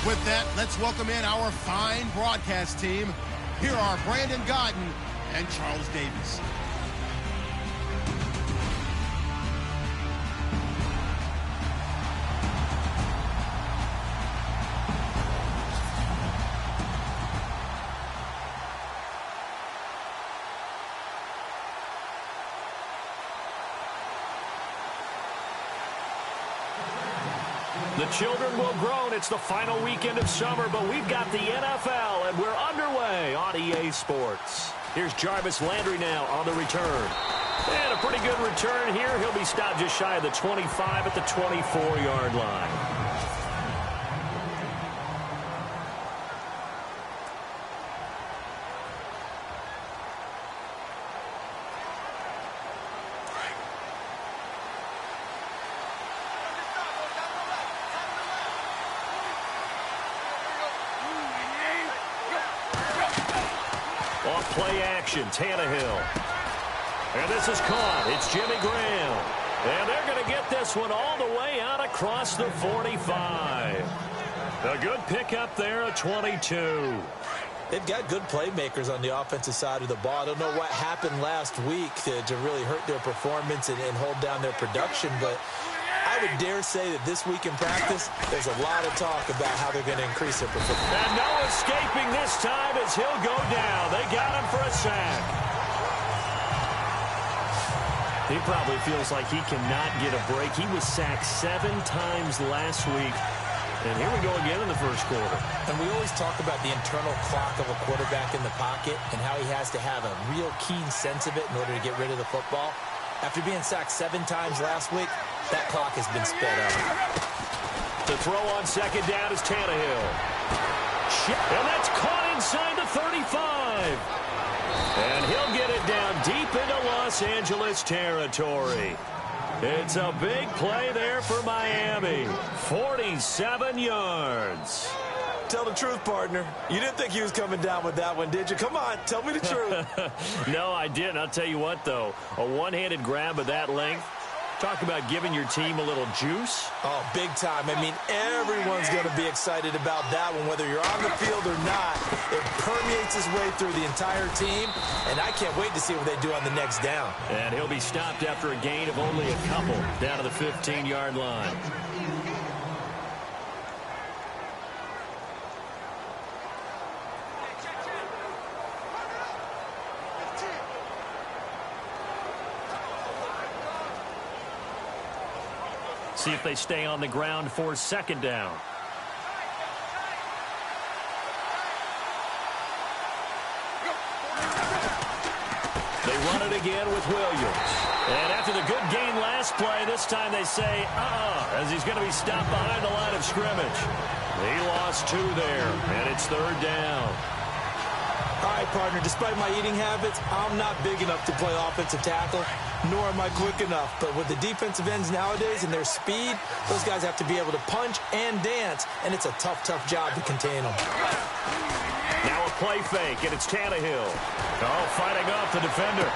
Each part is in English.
With that, let's welcome in our fine broadcast team. Here are Brandon Godden and Charles Davis. The children will groan. It's the final weekend of summer, but we've got the NFL, and we're underway on EA Sports. Here's Jarvis Landry now on the return. And a pretty good return here. He'll be stopped just shy of the 25 at the 24-yard line. Play action, Tannehill. And this is caught. It's Jimmy Graham. And they're going to get this one all the way out across the 45. A good pickup there at 22. They've got good playmakers on the offensive side of the ball. I don't know what happened last week to really hurt their performance and hold down their production, but I would dare say that this week in practice, there's a lot of talk about how they're going to increase their performance. And no escaping this time as he'll go down. They got him for a sack. He probably feels like he cannot get a break. He was sacked 7 times last week. And here we go again in the first quarter. And we always talk about the internal clock of a quarterback in the pocket and how he has to have a real keen sense of it in order to get rid of the football. After being sacked 7 times last week, that clock has been sped up. The throw on second down is Tannehill. And that's caught inside the 35. And he'll get it down deep into Los Angeles territory. It's a big play there for Miami. 47 yards. Tell the truth, partner. You didn't think he was coming down with that one, did you? Come on, tell me the truth. No, I didn't. I'll tell you what, though. A one-handed grab of that length. Talk about giving your team a little juice. Oh, big time. I mean, everyone's going to be excited about that one, whether you're on the field or not. It permeates its way through the entire team, and I can't wait to see what they do on the next down. And he'll be stopped after a gain of only a couple down to the 15-yard line. See if they stay on the ground for second down. They run it again with Williams. And after the good gain last play, this time they say, as he's going to be stopped behind the line of scrimmage. He lost 2 there, and it's third down. All right, partner, despite my eating habits, I'm not big enough to play offensive tackle, nor am I quick enough. But with the defensive ends nowadays and their speed, those guys have to be able to punch and dance, and it's a tough, tough job to contain them. Now a play fake, and it's Tannehill. Oh, fighting off the defender.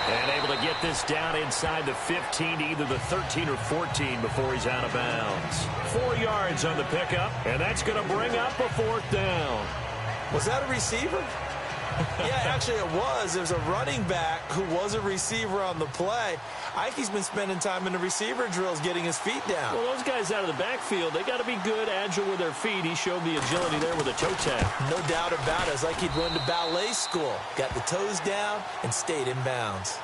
And able to get this down inside the 15 to either the 13 or 14 before he's out of bounds. 4 yards on the pickup, and that's going to bring up a 4th down. Was that a receiver? Yeah, actually it was. There's a running back who was a receiver on the play. I think he's been spending time in the receiver drills getting his feet down. Well, those guys out of the backfield, they got to be good, agile with their feet. He showed the agility there with a toe tap. No doubt about it. It's like he'd run to ballet school. Got the toes down and stayed in bounds.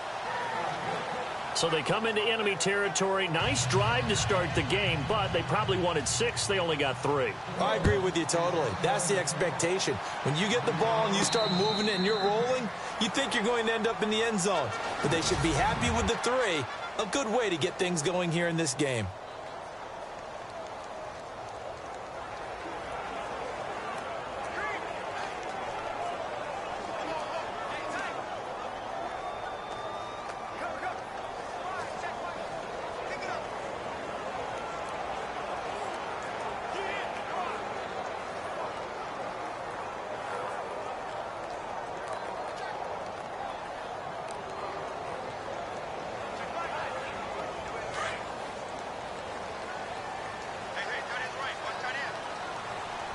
So they come into enemy territory. Nice drive to start the game, but they probably wanted 6. They only got 3. I agree with you totally. That's the expectation. When you get the ball and you start moving it and you're rolling, you think you're going to end up in the end zone. But they should be happy with the 3. A good way to get things going here in this game.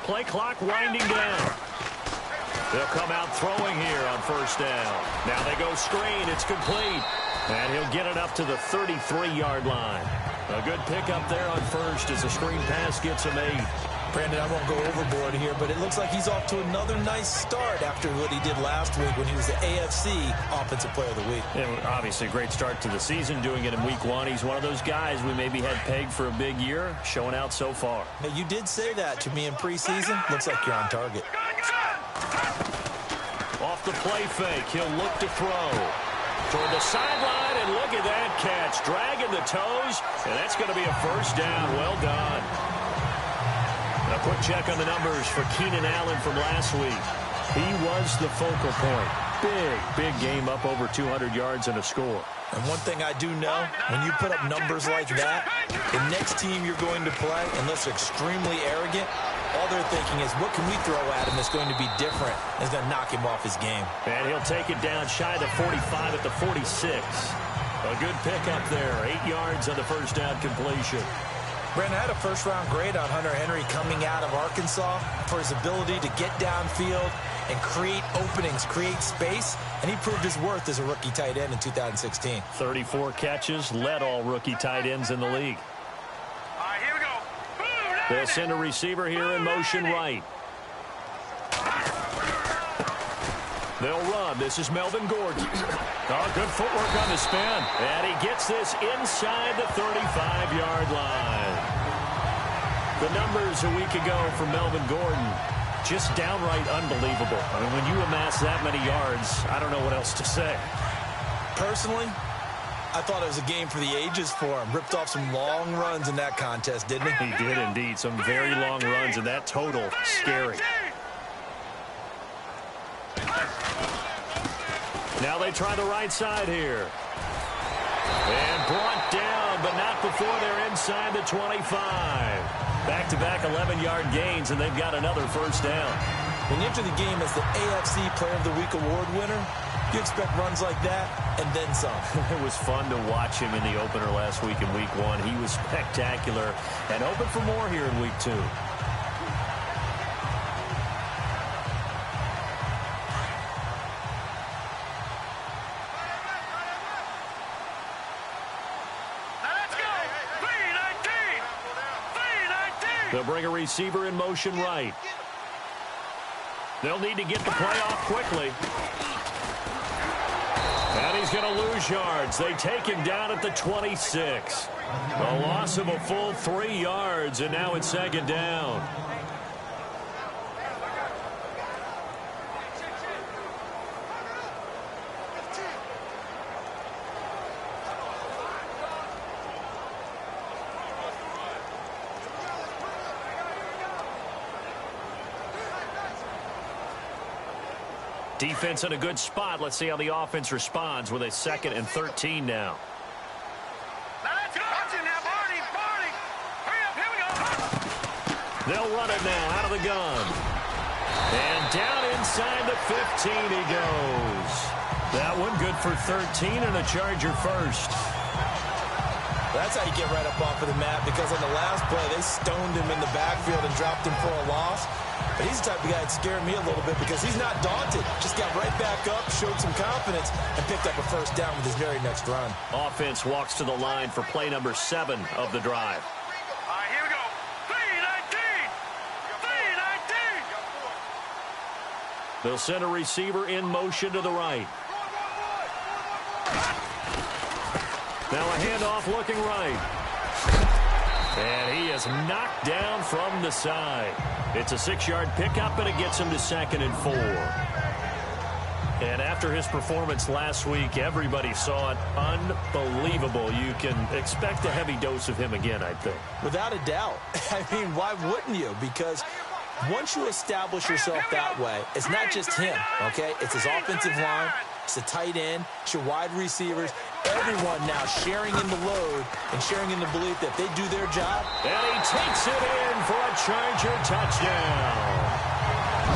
Play clock winding down. They'll come out throwing here on first down. Now they go screen. It's complete. And he'll get it up to the 33-yard line. A good pickup there on first as the screen pass gets him 8. Brandon, I won't go overboard here, but it looks like he's off to another nice start after what he did last week when he was the AFC Offensive Player of the Week. Yeah, obviously, a great start to the season, doing it in Week 1. He's one of those guys we maybe had pegged for a big year, showing out so far. Now, you did say that to me in preseason. Looks like you're on target. Off the play fake, he'll look to throw. Toward the sideline, and look at that catch. Dragging the toes, and that's going to be a first down. Well done. A quick check on the numbers for Keenan Allen from last week. He was the focal point. Big game, up over 200 yards and a score. And one thing I do know, when you put up numbers like that, the next team you're going to play, unless they're extremely arrogant, all they're thinking is, what can we throw at him that's going to be different? That's going to knock him off his game. And he'll take it down shy of the 45 at the 46. A good pickup there. 8 yards on the first down completion. Brandon, I had a first-round grade on Hunter Henry coming out of Arkansas for his ability to get downfield and create openings, create space, and he proved his worth as a rookie tight end in 2016. 34 catches, led all rookie tight ends in the league. All right, here we go. They'll send a receiver here in motion right. They'll run. This is Melvin Gordon. Oh, good footwork on the spin. And he gets this inside the 35-yard line. The numbers a week ago for Melvin Gordon, just downright unbelievable. I mean, when you amass that many yards, I don't know what else to say. Personally, I thought it was a game for the ages for him. Ripped off some long runs in that contest, didn't he? He did indeed. Some very long runs, and that total, scary. Now they try the right side here. And brought down, but not before they're inside the 25. Back-to-back 11-yard gains, and they've got another first down. When you enter the game as the AFC Player of the Week award winner, you expect runs like that and then some. It was fun to watch him in the opener last week in Week 1. He was spectacular and open for more here in Week 2. They'll bring a receiver in motion right. They'll need to get the play off quickly. And he's going to lose yards. They take him down at the 26. A loss of a full 3 yards, and now it's second down. Defense in a good spot. Let's see how the offense responds with a 2nd and 13 now. They'll run it now out of the gun. And down inside the 15 he goes. That one good for 13 and a Charger first. That's how you get right up off of the mat, because on the last play, they stoned him in the backfield and dropped him for a loss. But he's the type of guy that scared me a little bit because he's not daunted. Just got right back up, showed some confidence, and picked up a first down with his very next run. Offense walks to the line for play number 7 of the drive. All right, here we go. 3-19. 3-19. They'll send a receiver in motion to the right. Now a handoff looking right. And he is knocked down from the side. It's a 6-yard pickup, and it gets him to 2nd and 4. And after his performance last week, everybody saw it. Unbelievable. You can expect a heavy dose of him again, I think. Without a doubt. I mean, why wouldn't you? Because once you establish yourself that way, it's not just him, okay? It's his offensive line. It's the tight end. It's your wide receivers. Everyone now sharing in the load and sharing in the belief that they do their job. And he takes it in for a Charger touchdown.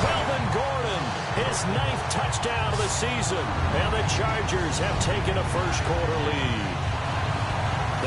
Melvin Gordon, his 9th touchdown of the season. And the Chargers have taken a first-quarter lead.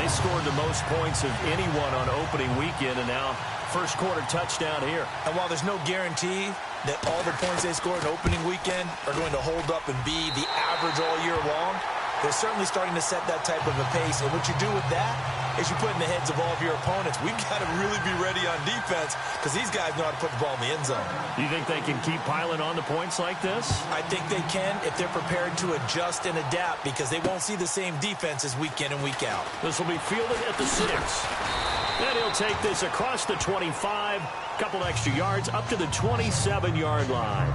They scored the most points of anyone on opening weekend, and now first quarter touchdown here. And while there's no guarantee that all the points they scored in opening weekend are going to hold up and be the average all year long, they're certainly starting to set that type of a pace. And what you do with that is you put in the heads of all of your opponents, we've got to really be ready on defense because these guys know how to put the ball in the end zone. Do you think they can keep piling on the points like this? I think they can if they're prepared to adjust and adapt because they won't see the same defenses week in and week out. This will be fielded at the 6. And he'll take this across the 25, couple extra yards up to the 27-yard line.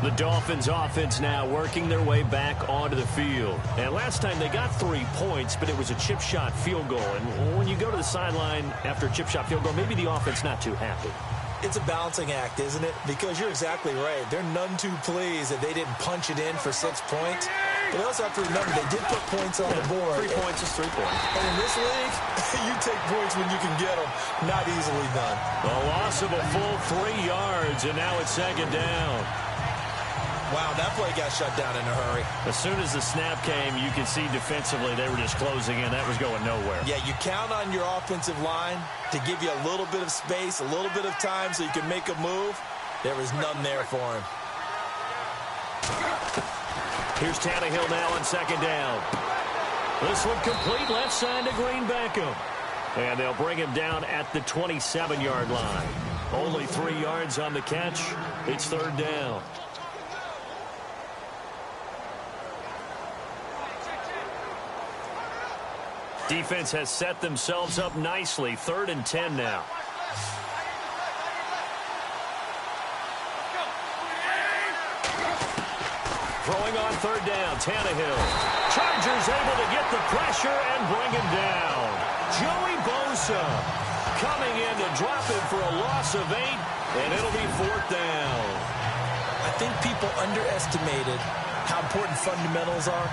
The Dolphins offense now working their way back onto the field. And last time they got 3 points, but it was a chip shot field goal. And when you go to the sideline after a chip shot field goal, maybe the offense not too happy. It's a balancing act, isn't it? Because you're exactly right. They're none too pleased that they didn't punch it in for 6 points. But they also have to remember they did put points on the board. 3 points is 3 points. And in this league, you take points when you can get them. Not easily done. A loss of a full 3 yards, and now it's second down. Wow, that play got shut down in a hurry. As soon as the snap came, you could see defensively they were just closing in. That was going nowhere. Yeah, you count on your offensive line to give you a little bit of space, a little bit of time so you can make a move. There was none there for him. Here's Tannehill now on second down. This one complete left side to Green Beckham. And they'll bring him down at the 27-yard line. Only 3 yards on the catch. It's third down. Defense has set themselves up nicely. 3rd and 10 now. Throwing on third down, Tannehill. Chargers able to get the pressure and bring him down. Joey Bosa coming in to drop him for a loss of 8, and it'll be 4th down. I think people underestimated how important fundamentals are.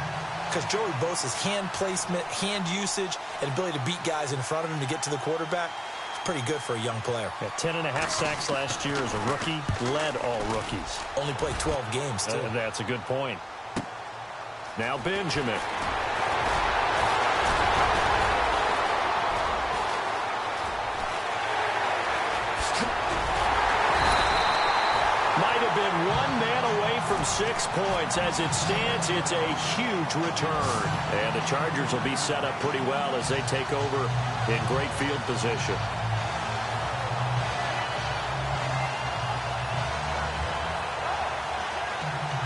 Because Joey Bosa's hand placement, hand usage, and ability to beat guys in front of him to get to the quarterback is pretty good for a young player. Yeah, 10.5 sacks last year as a rookie, led all rookies. Only played 12 games, too. That's a good point. Now Benjamin. Might have been one man away from 6 points. As it stands, it's a huge return. And the Chargers will be set up pretty well as they take over in great field position.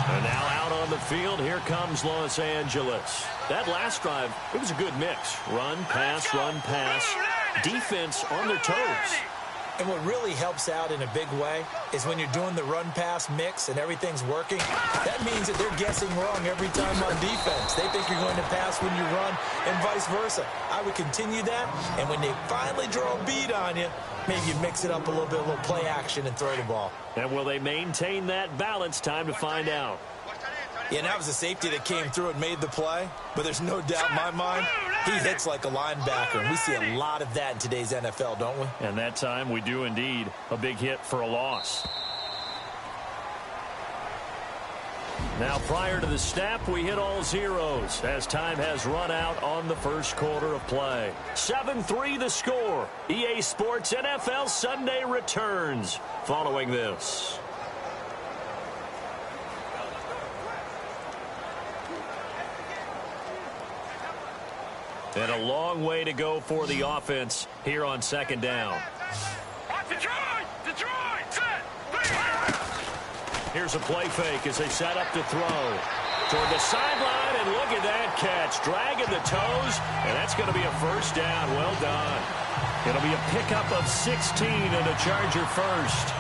And now out on the field, here comes Los Angeles. That last drive, it was a good mix. Run, pass, defense on their toes. And what really helps out in a big way is when you're doing the run-pass mix and everything's working, that means that they're guessing wrong every time on defense. They think you're going to pass when you run and vice versa. I would continue that, and when they finally draw a bead on you, maybe you mix it up a little bit, a little play action and throw the ball. And will they maintain that balance? Time to find out. Yeah, and that was a safety that came through and made the play, but there's no doubt in my mind, he hits like a linebacker, and we see a lot of that in today's NFL, don't we? And that time, we do indeed. A big hit for a loss. Now, prior to the snap, we hit all zeros as time has run out on the first quarter of play. 7-3 the score. EA Sports NFL Sunday returns following this. And a long way to go for the offense here on second down. Here's a play fake as they set up to throw. Toward the sideline, and look at that catch. Dragging the toes, and that's going to be a first down. Well done. It'll be a pickup of 16 and a Charger first.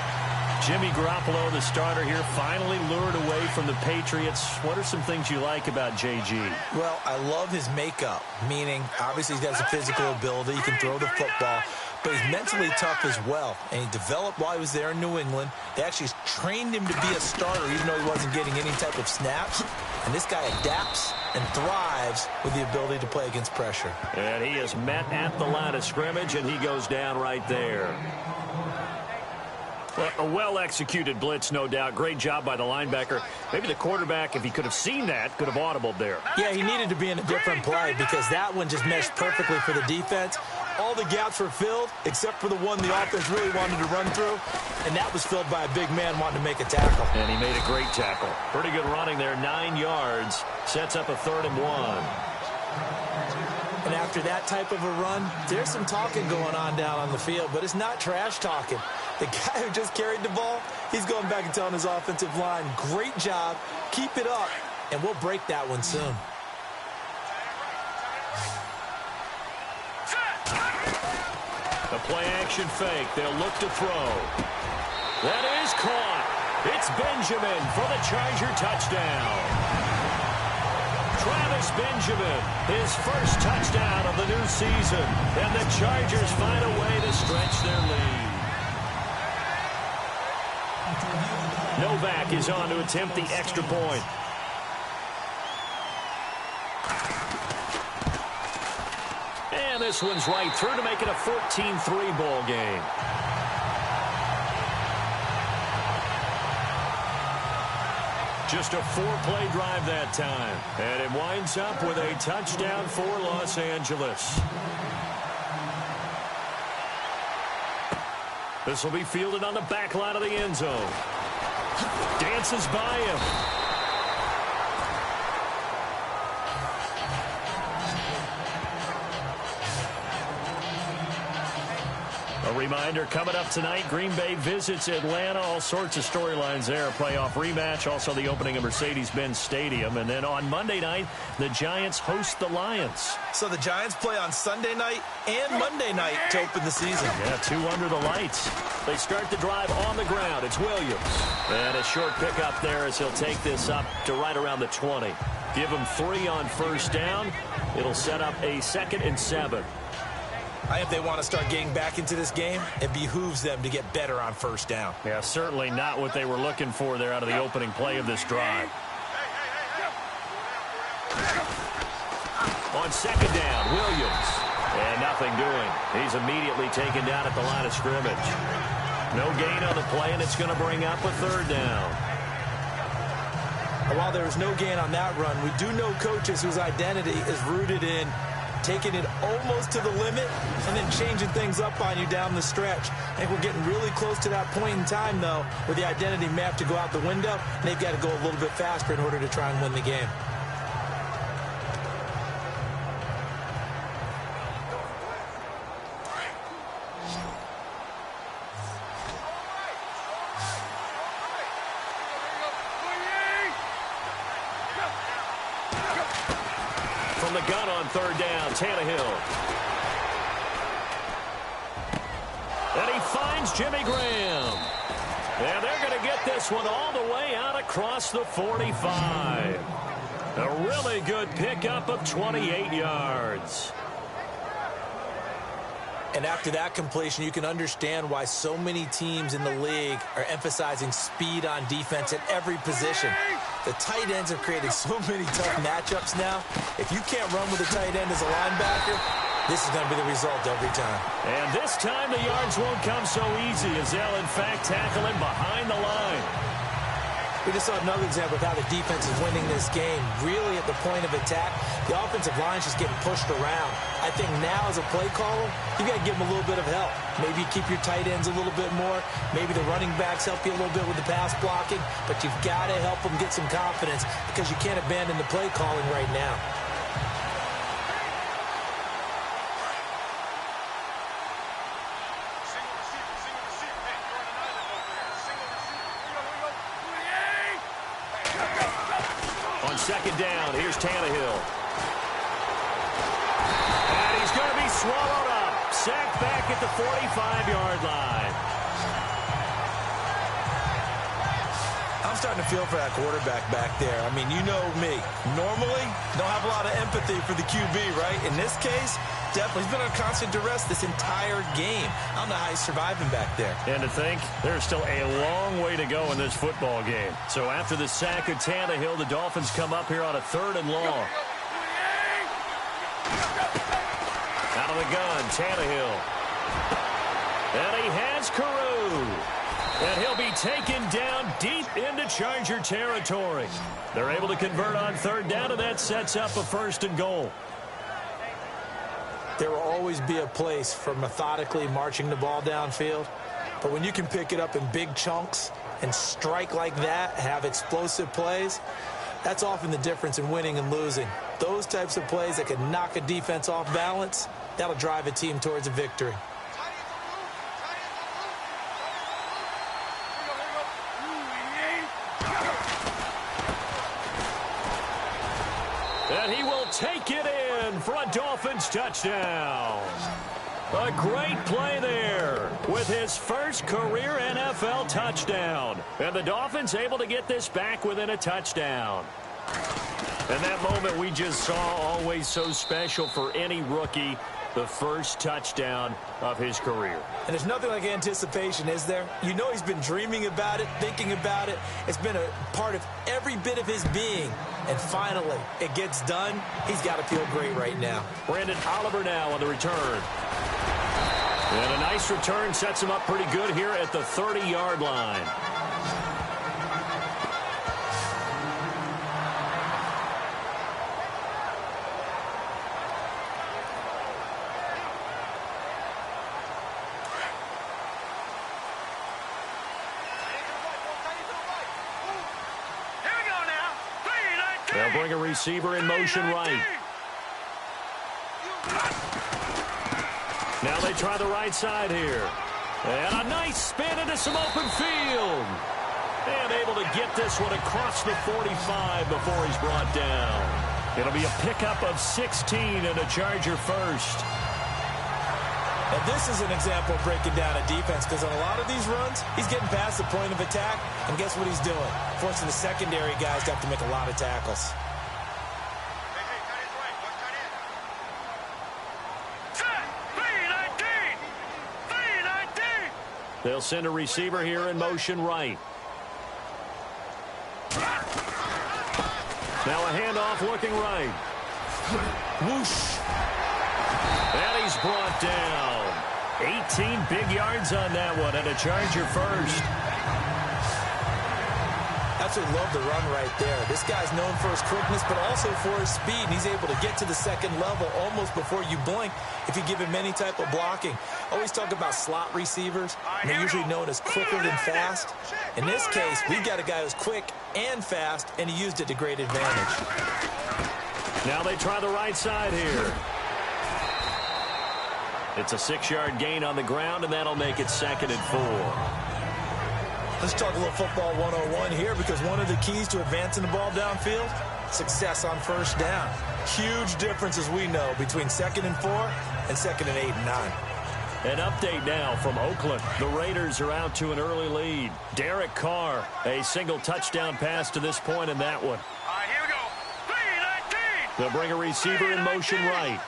Jimmy Garoppolo, the starter here, finally lured away from the Patriots. What are some things you like about JG? Well, I love his makeup, meaning obviously he has a physical ability. He can throw the football, but he's mentally tough as well. And he developed while he was there in New England. They actually trained him to be a starter even though he wasn't getting any type of snaps. And this guy adapts and thrives with the ability to play against pressure. And he is met at the line of scrimmage, and he goes down right there. Well, a well-executed blitz, no doubt. Great job by the linebacker. Maybe the quarterback, if he could have seen that, could have audibled there. Yeah, he needed to be in a different play because that one just meshed perfectly for the defense. All the gaps were filled except for the one the offense really wanted to run through, and that was filled by a big man wanting to make a tackle. And he made a great tackle. Pretty good running there, 9 yards. Sets up a 3rd and 1. And after that type of a run, there's some talking going on down on the field, but it's not trash talking. The guy who just carried the ball, he's going back and telling his offensive line, great job, keep it up, and we'll break that one soon. A play-action fake. They'll look to throw. That is caught. It's Benjamin for the Charger touchdown. Travis Benjamin, his first touchdown of the new season. And the Chargers find a way to stretch their lead. Novak is on to attempt the extra point. And this one's right through to make it a 14-3 ball game. Just a 4-play drive that time. And it winds up with a touchdown for Los Angeles. This will be fielded on the back line of the end zone. Dances by him. A reminder, coming up tonight, Green Bay visits Atlanta. All sorts of storylines there. A playoff rematch, also the opening of Mercedes-Benz Stadium. And then on Monday night, the Giants host the Lions. So the Giants play on Sunday night and Monday night to open the season. Yeah, 2 under the lights. They start the drive on the ground. It's Williams. And a short pickup there as he'll take this up to right around the 20. Give him 3 on first down. It'll set up a 2nd and 7. I think they want to start getting back into this game. It behooves them to get better on first down. Yeah, certainly not what they were looking for there out of the opening play of this drive. On 2nd down, Williams. And nothing doing. He's immediately taken down at the line of scrimmage. No gain on the play, and it's going to bring up a 3rd down. While there was no gain on that run, we do know coaches whose identity is rooted in taking it almost to the limit and then changing things up on you down the stretch. I think we're getting really close to that point in time, though, where the identity may have to go out the window, and they've got to go a little bit faster in order to try and win the game. From the gun on 3rd down, Tannehill. And he finds Jimmy Graham. And they're going to get this one all the way out across the 45. A really good pickup of 28 yards. And after that completion, you can understand why so many teams in the league are emphasizing speed on defense at every position. The tight ends have created so many tough matchups now. If you can't run with a tight end as a linebacker, this is going to be the result every time. And this time the yards won't come so easy as they'll, in fact, tackle him behind the line. We just saw another example of how the defense is winning this game. Really at the point of attack, the offensive line is just getting pushed around. I think now as a play caller, you got to give them a little bit of help. Maybe you keep your tight ends a little bit more. Maybe the running backs help you a little bit with the pass blocking. But you've got to help them get some confidence because you can't abandon the play calling right now. On 2nd down, here's Tannehill. And he's going to be swallowed up. Sacked back at the 45-yard line. I'm starting to feel for that quarterback back there. I mean, you know me. Normally, don't have a lot of empathy for the QB, right? In this case, definitely. He's been under constant duress this entire game. I don't know how he's surviving back there. And to think, there's still a long way to go in this football game. So after the sack of Tannehill, the Dolphins come up here on a 3rd and long. Out of the gun, Tannehill. And he has Carew. And he'll be taken down deep into Charger territory. They're able to convert on third down, and that sets up a 1st and goal. There will always be a place for methodically marching the ball downfield. But when you can pick it up in big chunks and strike like that, have explosive plays, that's often the difference in winning and losing. Those types of plays that can knock a defense off balance, that'll drive a team towards a victory. And he will take it in for a Dolphins touchdown. A great play there with his first career NFL touchdown. And the Dolphins able to get this back within a touchdown. And that moment we just saw, always so special for any rookie, the first touchdown of his career. And there's nothing like anticipation, is there? You know he's been dreaming about it, thinking about it. It's been a part of every bit of his being. And finally, it gets done. He's got to feel great right now. Brandon Oliver now on the return. And a nice return sets him up pretty good here at the 30-yard line. They'll bring a receiver in motion right. Now they try the right side here. And a nice spin into some open field. And able to get this one across the 45 before he's brought down. It'll be a pickup of 16 and a Charger first. And this is an example of breaking down a defense, because on a lot of these runs, he's getting past the point of attack, and guess what he's doing? Forcing the secondary guys to have to make a lot of tackles. They'll send a receiver here in motion right. Now a handoff looking right. Whoosh. And he's brought down. 18 big yards on that one, and a Charger first. Absolutely love the run right there. This guy's known for his quickness, but also for his speed. And he's able to get to the second level almost before you blink if you give him any type of blocking. Always talk about slot receivers, and they're usually known as quicker than fast. In this case, we've got a guy who's quick and fast, and he used it to great advantage. Now they try the right side here. It's a 6-yard gain on the ground, and that'll make it 2nd and 4. Let's talk a little football 101 here, because one of the keys to advancing the ball downfield, success on first down. Huge difference, as we know, between 2nd and 4 and 2nd and 8 and 9. An update now from Oakland. The Raiders are out to an early lead. Derek Carr, a single touchdown pass to this point in that one. Here we go. 3-19. They'll bring a receiver in motion right.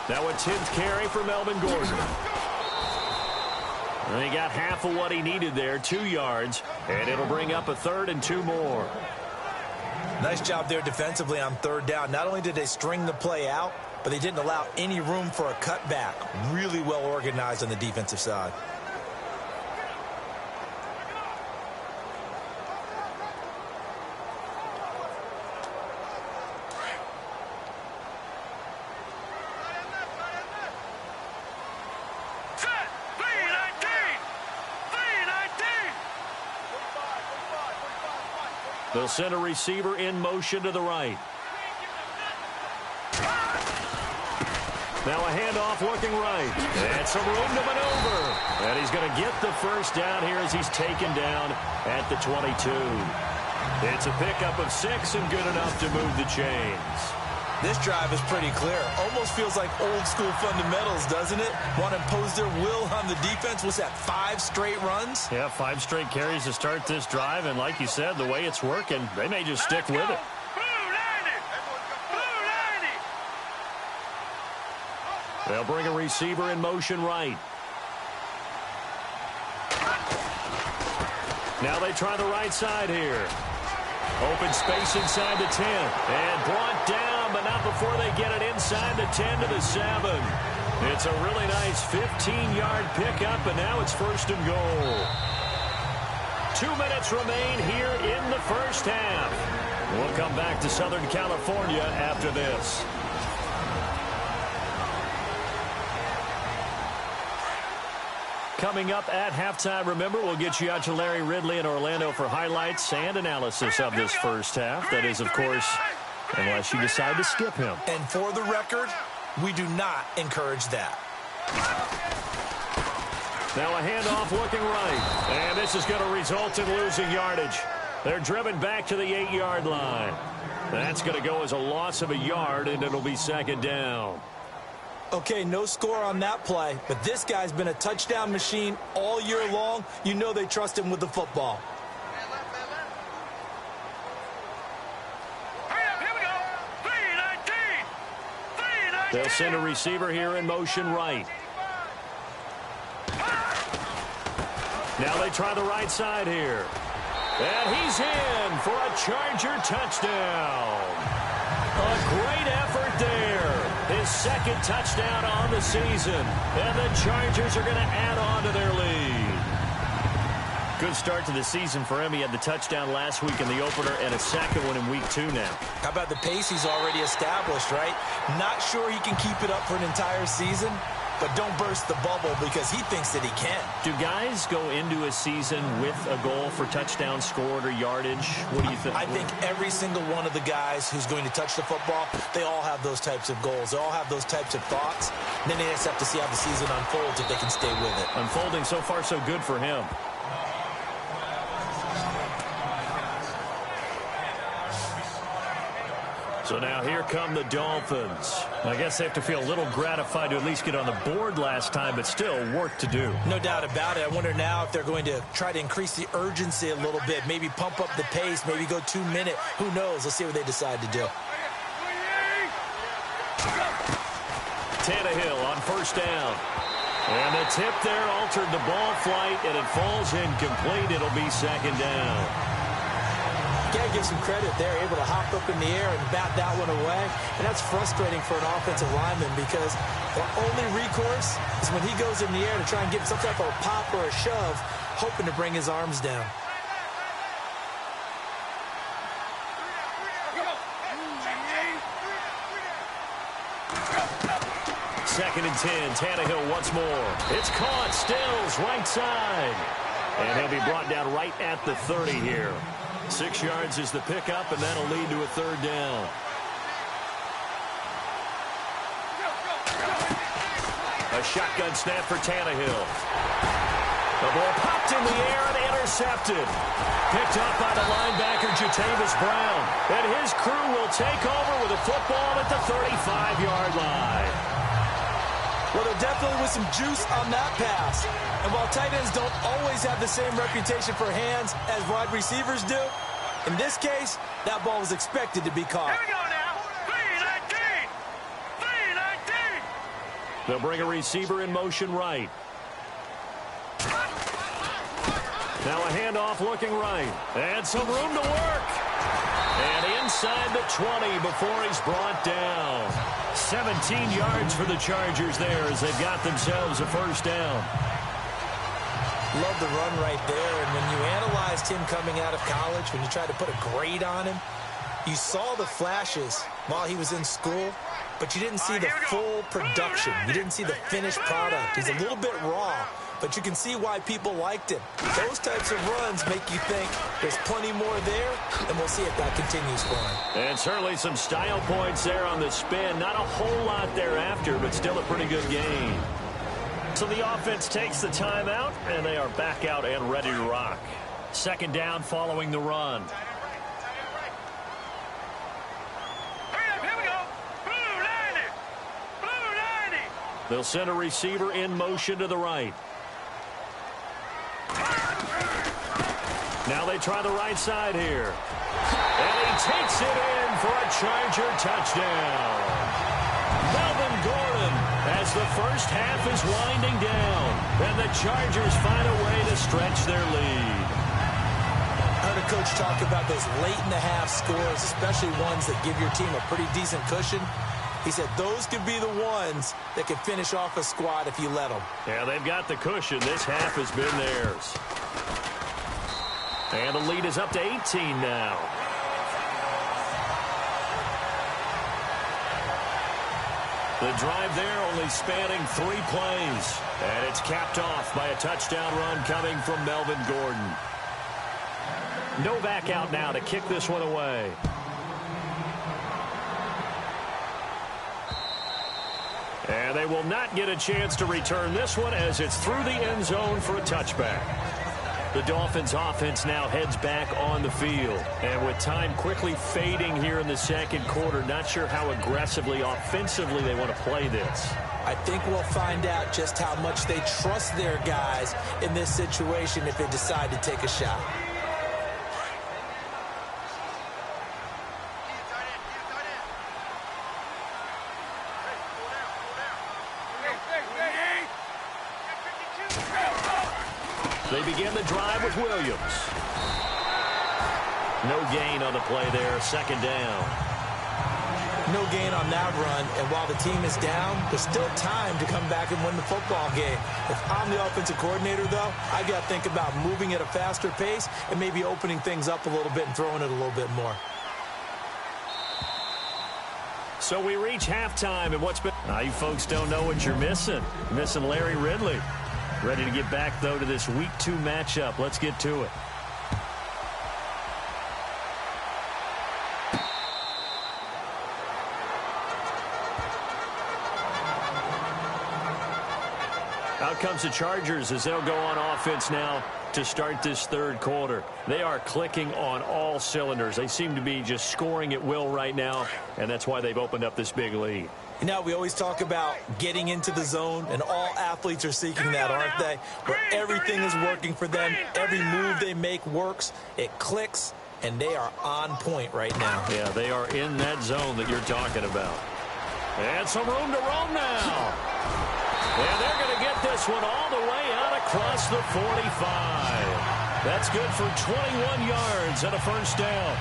Now a 10th carry for Melvin Gordon. And he got half of what he needed there, 2 yards, and it'll bring up a 3rd and 2 more. Nice job there defensively on 3rd down. Not only did they string the play out, but they didn't allow any room for a cutback. Really well organized on the defensive side. They'll send a receiver in motion to the right. Now a handoff looking right. And some room to maneuver. And he's going to get the first down here as he's taken down at the 22. It's a pickup of 6 and good enough to move the chains. This drive is pretty clear. Almost feels like old school fundamentals, doesn't it? Want to impose their will on the defense. Was that 5 straight runs? Yeah, 5 straight carries to start this drive. And like you said, the way it's working, they may just stick with it. They'll bring a receiver in motion right. Now they try the right side here. Open space inside the 10. And brought down, but not before they get it inside the 10 to the 7. It's a really nice 15-yard pickup, and now it's 1st and goal. 2 minutes remain here in the first half. We'll come back to Southern California after this. Coming up at halftime, remember, we'll get you out to Larry Ridley in Orlando for highlights and analysis of this first half. That is, of course, unless you decide to skip him. And for the record, we do not encourage that. Now a handoff looking right. And this is going to result in losing yardage. They're driven back to the 8-yard line. That's going to go as a loss of a yard, and it'll be 2nd down. Okay, no score on that play, but this guy's been a touchdown machine all year long. You know they trust him with the football. They'll send a receiver here in motion right. Now they try the right side here. And he's in for a Charger touchdown. A great effort there. His 2nd touchdown on the season. And the Chargers are going to add on to their lead. Good start to the season for him. He had the touchdown last week in the opener and a 2nd one in week 2 now. How about the pace he's already established, right? Not sure he can keep it up for an entire season, but don't burst the bubble because he thinks that he can. Do guys go into a season with a goal for touchdown scored or yardage? What do you think? I think every single one of the guys who's going to touch the football, they all have those types of goals. They all have those types of thoughts. And then they just have to see how the season unfolds if they can stay with it. Unfolding so far so good for him. So now here come the Dolphins. I guess they have to feel a little gratified to at least get on the board last time, but still work to do. No doubt about it. I wonder now if they're going to try to increase the urgency a little bit, maybe pump up the pace, maybe go 2 minute. Who knows? Let's see what they decide to do. Tannehill on 1st down. And the tip there altered the ball flight, and it falls incomplete. It'll be 2nd down. Gotta give some credit there, able to hop up in the air and bat that one away. And that's frustrating for an offensive lineman because the only recourse is when he goes in the air to try and get some type of a pop or a shove, hoping to bring his arms down. Second and 10, Tannehill once more. It's caught, Stills, right side. And he'll be brought down right at the 30 here. 6 yards is the pickup, and that'll lead to a 3rd down. A shotgun snap for Tannehill. The ball popped in the air and intercepted. Picked up by the linebacker, Jatavis Brown. And his crew will take over with a football at the 35-yard line. Well, there definitely was some juice on that pass. And while tight ends don't always have the same reputation for hands as wide receivers do, in this case, that ball was expected to be caught. Here we go now. 3-19. 3-19. They'll bring a receiver in motion right. Now a handoff looking right. And some room to work. And inside the 20 before he's brought down. 17 yards for the Chargers there as they've got themselves a 1st down. Love the run right there. And when you analyzed him coming out of college, when you tried to put a grade on him, you saw the flashes while he was in school, but you didn't see the full production. You didn't see the finished product. He's a little bit raw, but you can see why people liked him. Those types of runs make you think there's plenty more there, and we'll see if that continues for him. And certainly some style points there on the spin. Not a whole lot thereafter, but still a pretty good game. So the offense takes the timeout, and they are back out and ready to rock. 2nd down following the run. Here we go. Blue 90. Blue 90. They'll send a receiver in motion to the right. Now they try the right side here. And he takes it in for a Charger touchdown. Melvin Gordon as the first half is winding down. And the Chargers find a way to stretch their lead. I heard a coach talk about those late-in-the-half scores, especially ones that give your team a pretty decent cushion. He said those could be the ones that could finish off a squad if you let them. Yeah, they've got the cushion. This half has been theirs. And the lead is up to 18 now. The drive there only spanning 3 plays. And it's capped off by a touchdown run coming from Melvin Gordon. Novak out now to kick this one away. And they will not get a chance to return this one as it's through the end zone for a touchback. The Dolphins offense now heads back on the field. And with time quickly fading here in the second quarter, not sure how aggressively, offensively they want to play this. I think we'll find out just how much they trust their guys in this situation if they decide to take a shot. They begin the drive with Williams. No gain on the play there, second down. No gain on that run, and while the team is down, there's still time to come back and win the football game. If I'm the offensive coordinator, though, I got to think about moving at a faster pace and maybe opening things up a little bit and throwing it a little bit more. So we reach halftime, and what's been... Now, you folks don't know what you're missing. You're missing Larry Ridley. Ready to get back, though, to this Week 2 matchup. Let's get to it. Out comes the Chargers as they'll go on offense now to start this third quarter. They are clicking on all cylinders. They seem to be just scoring at will right now, and that's why they've opened up this big lead. You know, we always talk about getting into the zone, and all athletes are seeking that, aren't they? Where everything is working for them, every move they make works, it clicks, and they are on point right now. Yeah, they are in that zone that you're talking about. And some room to roam now. And they're going to get this one all the way out across the 45. That's good for 21 yards and a first down.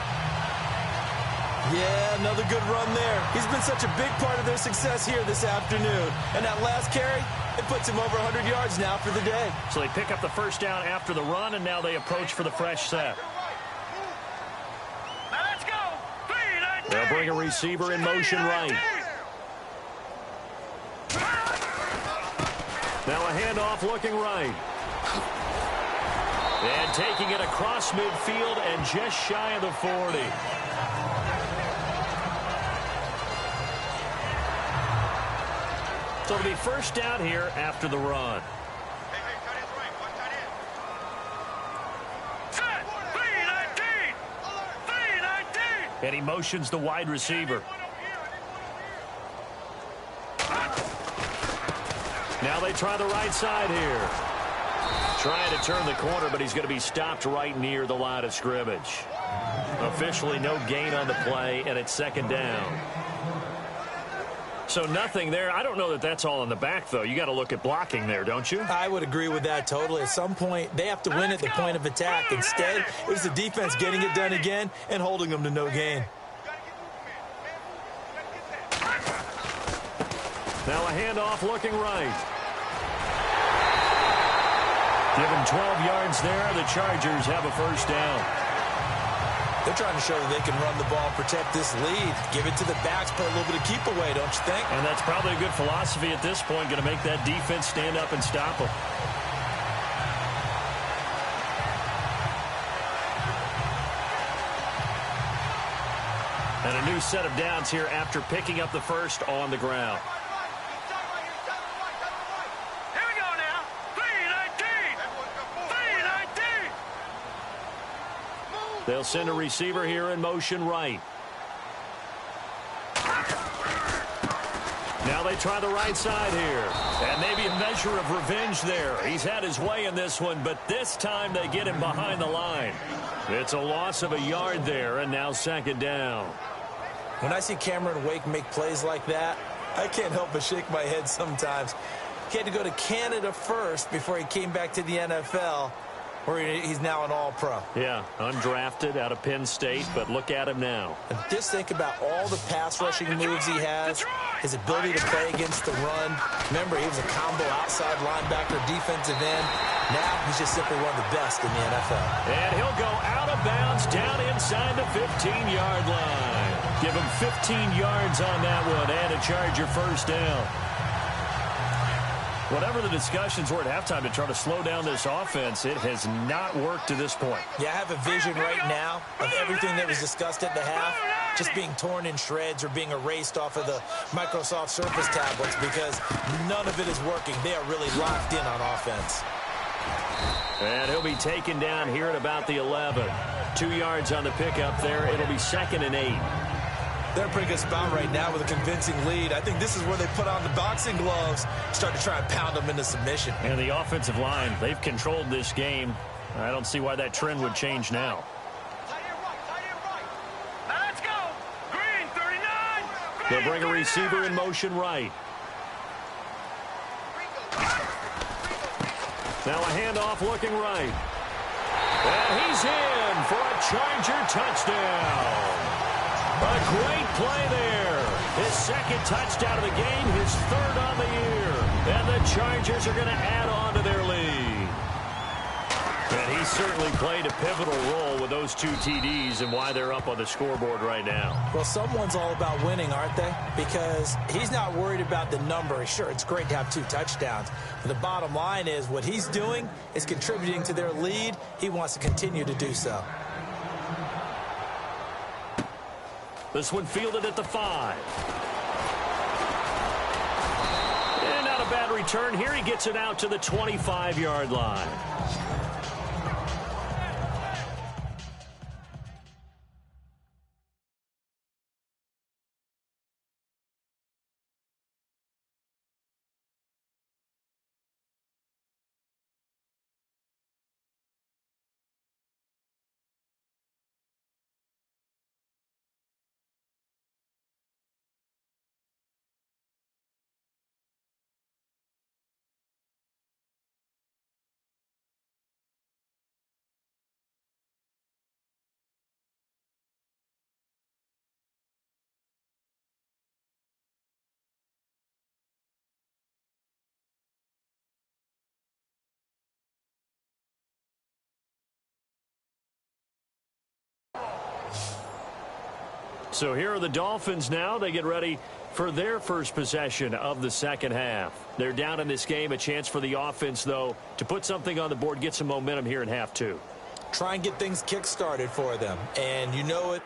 Yeah, another good run there. He's been such a big part of their success here this afternoon. And that last carry, it puts him over 100 yards now for the day. So they pick up the first down after the run, and now they approach for the fresh set. Now let's go. They'll bring a receiver in motion right. Now a handoff looking right. And taking it across midfield and just shy of the 40. So it'll be first down here after the run. And he motions the wide receiver. Now they try the right side here. Trying to turn the corner, but he's going to be stopped right near the line of scrimmage. Officially no gain on the play, and it's second down. So nothing there. I don't know that that's all in the back, though. You got to look at blocking there, don't you? I would agree with that totally. At some point, they have to win at the point of attack. Instead, it was the defense getting it done again and holding them to no gain. Now a handoff looking right. Given 12 yards there, the Chargers have a first down. They're trying to show that they can run the ball, protect this lead, give it to the backs, put a little bit of keep away, don't you think? And that's probably a good philosophy at this point, going to make that defense stand up and stop them. And a new set of downs here after picking up the first on the ground. They'll send a receiver here in motion right. Now they try the right side here. And maybe a measure of revenge there. He's had his way in this one, but this time they get him behind the line. It's a loss of a yard there, and now second down. When I see Cameron Wake make plays like that, I can't help but shake my head sometimes. He had to go to Canada first before he came back to the NFL. where he's now an all-pro. Yeah, undrafted out of Penn State, but look at him now. And just think about all the pass rushing moves he has, his ability to play against the run. Remember, he was a combo outside linebacker, defensive end. Now he's just simply one of the best in the NFL. And he'll go out of bounds down inside the 15-yard line. Give him 15 yards on that one and a Charger first down. Whatever the discussions were at halftime to try to slow down this offense, it has not worked to this point. Yeah, I have a vision right now of everything that was discussed at the half just being torn in shreds or being erased off of the Microsoft Surface tablets because none of it is working. They are really locked in on offense. And he'll be taken down here at about the 11. 2 yards on the pickup there. It'll be 2nd and 8. They're in a pretty good spot right now with a convincing lead. I think this is where they put on the boxing gloves, start to try and pound them into submission. And the offensive line, they've controlled this game. I don't see why that trend would change now. Now let's go. Green, 39. They'll bring a receiver in motion right. Now a handoff looking right. And he's in for a Charger touchdown. A great play there. His 2nd touchdown of the game, his 3rd on the year. And the Chargers are going to add on to their lead. And he certainly played a pivotal role with those 2 TDs and why they're up on the scoreboard right now. Well, someone's all about winning, aren't they? Because he's not worried about the number. Sure, it's great to have 2 touchdowns. But the bottom line is what he's doing is contributing to their lead. He wants to continue to do so. This one fielded at the 5. And not a bad return here. He gets it out to the 25-yard line. So here are the Dolphins now. They get ready for their first possession of the second half. They're down in this game. A chance for the offense, though, to put something on the board, get some momentum here in half 2. Try and get things kick-started for them. And you know it.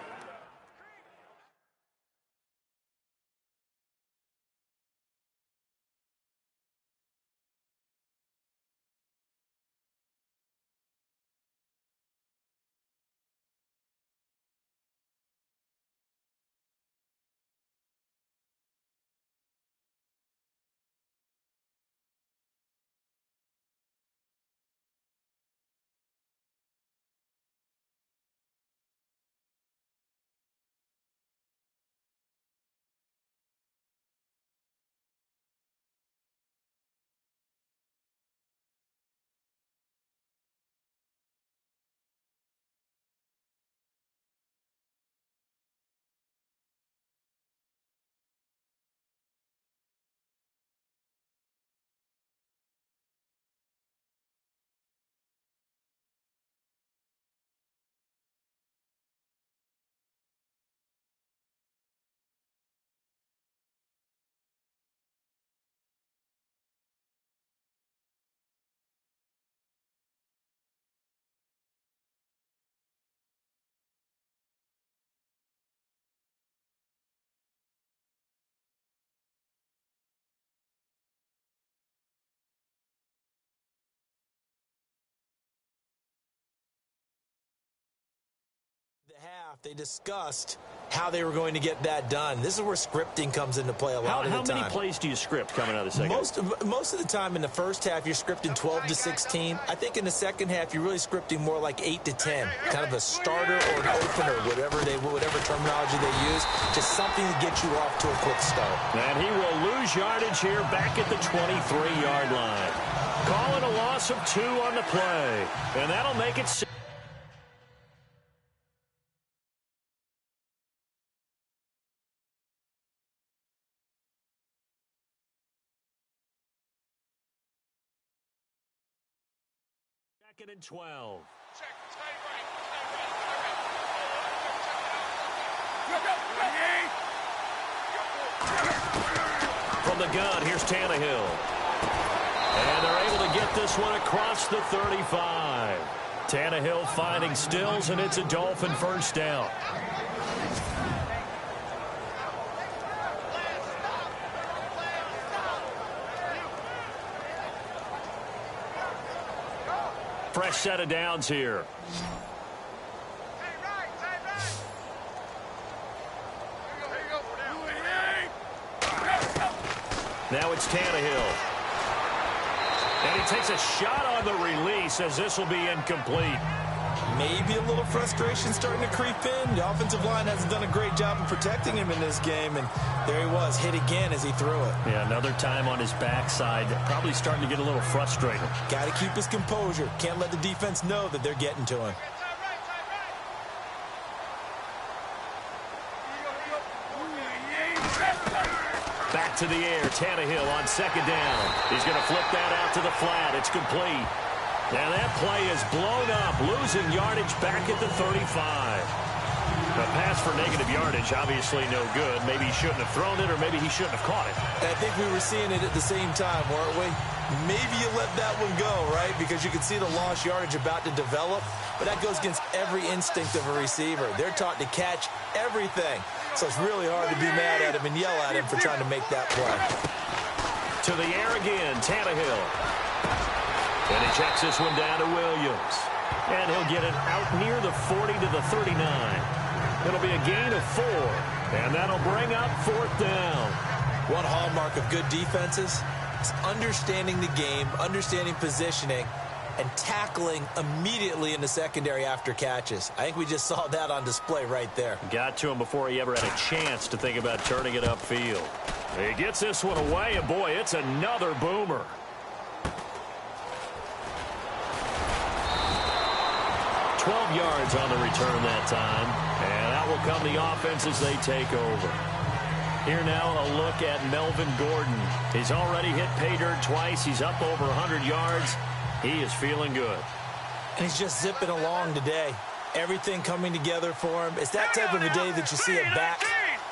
Half, they discussed how they were going to get that done. This is where scripting comes into play a lot of the time. How many plays do you script coming out of the second half? Most of the time in the first half, you're scripting 12 to 16. I think in the second half, you're really scripting more like 8 to 10. Kind of a starter or an opener, whatever terminology they use. Just something to get you off to a quick start. And he will lose yardage here back at the 23-yard line. Calling a loss of 2 on the play. And that'll make it 6. Second and 12. From the gun, here's Tannehill. And they're able to get this one across the 35. Tannehill finding Stills, and it's a Dolphin first down. Fresh set of downs here. Now it's Tannehill. And he takes a shot on the release as this will be incomplete. Maybe a little frustration starting to creep in. The offensive line hasn't done a great job of protecting him in this game, and there he was, hit again as he threw it. Yeah, another time on his backside, probably starting to get a little frustrated. Got to keep his composure. Can't let the defense know that they're getting to him. Back to the air, Tannehill on second down. He's going to flip that out to the flat. It's complete. And that play is blown up, losing yardage back at the 35. A pass for negative yardage, obviously no good. Maybe he shouldn't have thrown it, or maybe he shouldn't have caught it. I think we were seeing it at the same time, weren't we? Maybe you let that one go, right? Because you can see the lost yardage about to develop, but that goes against every instinct of a receiver. They're taught to catch everything. So it's really hard to be mad at him and yell at him for trying to make that play. To the air again, Tannehill. And he checks this one down to Williams. And he'll get it out near the 40 to the 39. It'll be a gain of 4. And that'll bring up 4th down. One hallmark of good defenses is understanding the game, understanding positioning, and tackling immediately in the secondary after catches. I think we just saw that on display right there. Got to him before he ever had a chance to think about turning it upfield. He gets this one away, and boy, it's another boomer. Yards on the return that time, and out will come the offense as they take over. Here now a look at Melvin Gordon. He's already hit pay dirt twice. He's up over 100 yards. He is feeling good. And he's just zipping along today. Everything coming together for him. It's that type of a day that you see it back.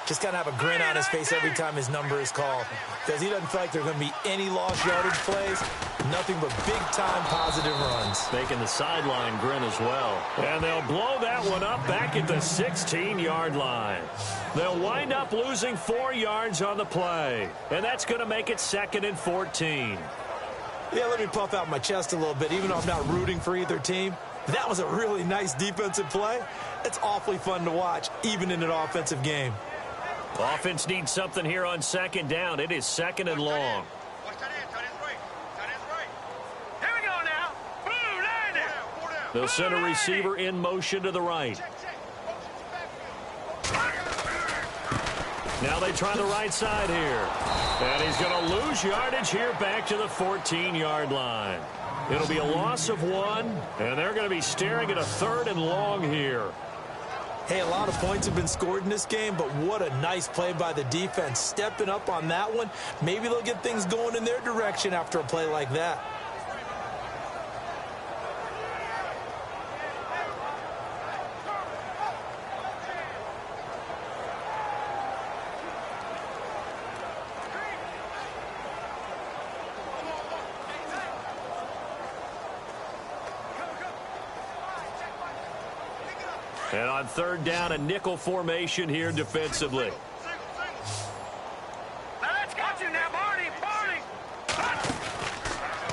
Just kind of have a grin on his face every time his number is called, because he doesn't feel like there are going to be any lost yardage plays. Nothing but big-time positive runs. Making the sideline grin as well. And they'll blow that one up back at the 16-yard line. They'll wind up losing 4 yards on the play. And that's going to make it 2nd and 14. Yeah, let me puff out my chest a little bit, even though I'm not rooting for either team. That was a really nice defensive play. It's awfully fun to watch, even in an offensive game. Offense needs something here on 2nd down. It is 2nd and long. They'll send a receiver in motion to the right. Now they try the right side here. And he's going to lose yardage here back to the 14-yard line. It'll be a loss of 1, and they're going to be staring at a 3rd and long here. Hey, a lot of points have been scored in this game, but what a nice play by the defense. Stepping up on that one. Maybe they'll get things going in their direction after a play like that. And on 3rd down, a nickel formation here defensively. Let's got you now, Barney.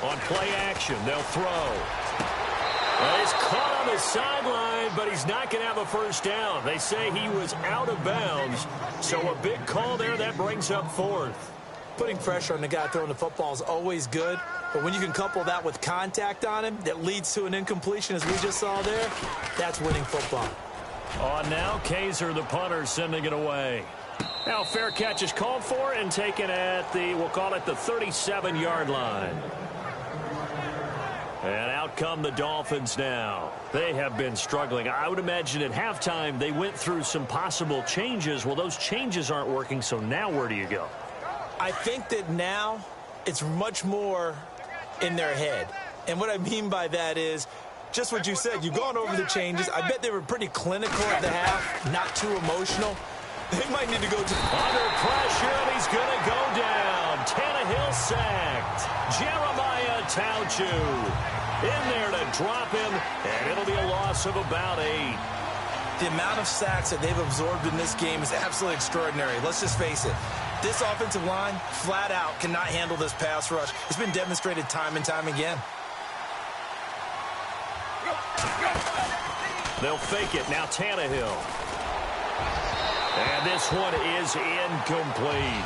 On play action, they'll throw. Well, he's caught on the sideline, but he's not going to have a first down. They say he was out of bounds, so a big call there that brings up 4th. Putting pressure on the guy throwing the football is always good, but when you can couple that with contact on him that leads to an incompletion, as we just saw there, that's winning football. On now, Kaiser, the punter, sending it away. Now, fair catch is called for and taken at the, we'll call it the 37-yard line. And out come the Dolphins now. They have been struggling. I would imagine at halftime they went through some possible changes. Well, those changes aren't working, so now where do you go? I think that now it's much more in their head. And what I mean by that is just what you said. You've gone over the changes. I bet they were pretty clinical at the half, not too emotional. They might need to go to... Under pressure, and he's going to go down. Tannehill sacked. Jeremiah Tauchu in there to drop him, and it'll be a loss of about 8. The amount of sacks that they've absorbed in this game is absolutely extraordinary. Let's just face it. This offensive line, flat out, cannot handle this pass rush. It's been demonstrated time and time again. They'll fake it. Now Tannehill. And this one is incomplete.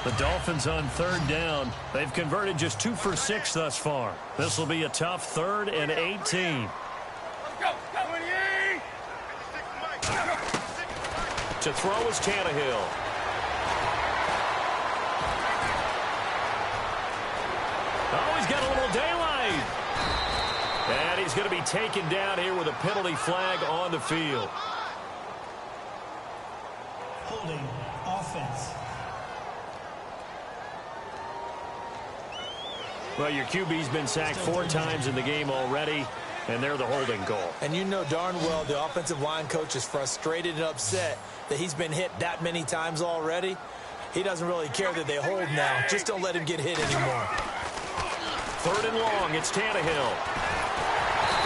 The Dolphins on 3rd down. They've converted just 2 for 6 thus far. This will be a tough 3rd and 18. To throw is Tannehill. Oh, he's got a little daylight. And he's going to be taken down here with a penalty flag on the field. Holding offense. Well, your QB's been sacked 4 times in the game already, and they're the holding goal. And you know darn well the offensive line coach is frustrated and upset that he's been hit that many times already. He doesn't really care that they hold now. Just don't let him get hit anymore. 3rd and long, it's Tannehill.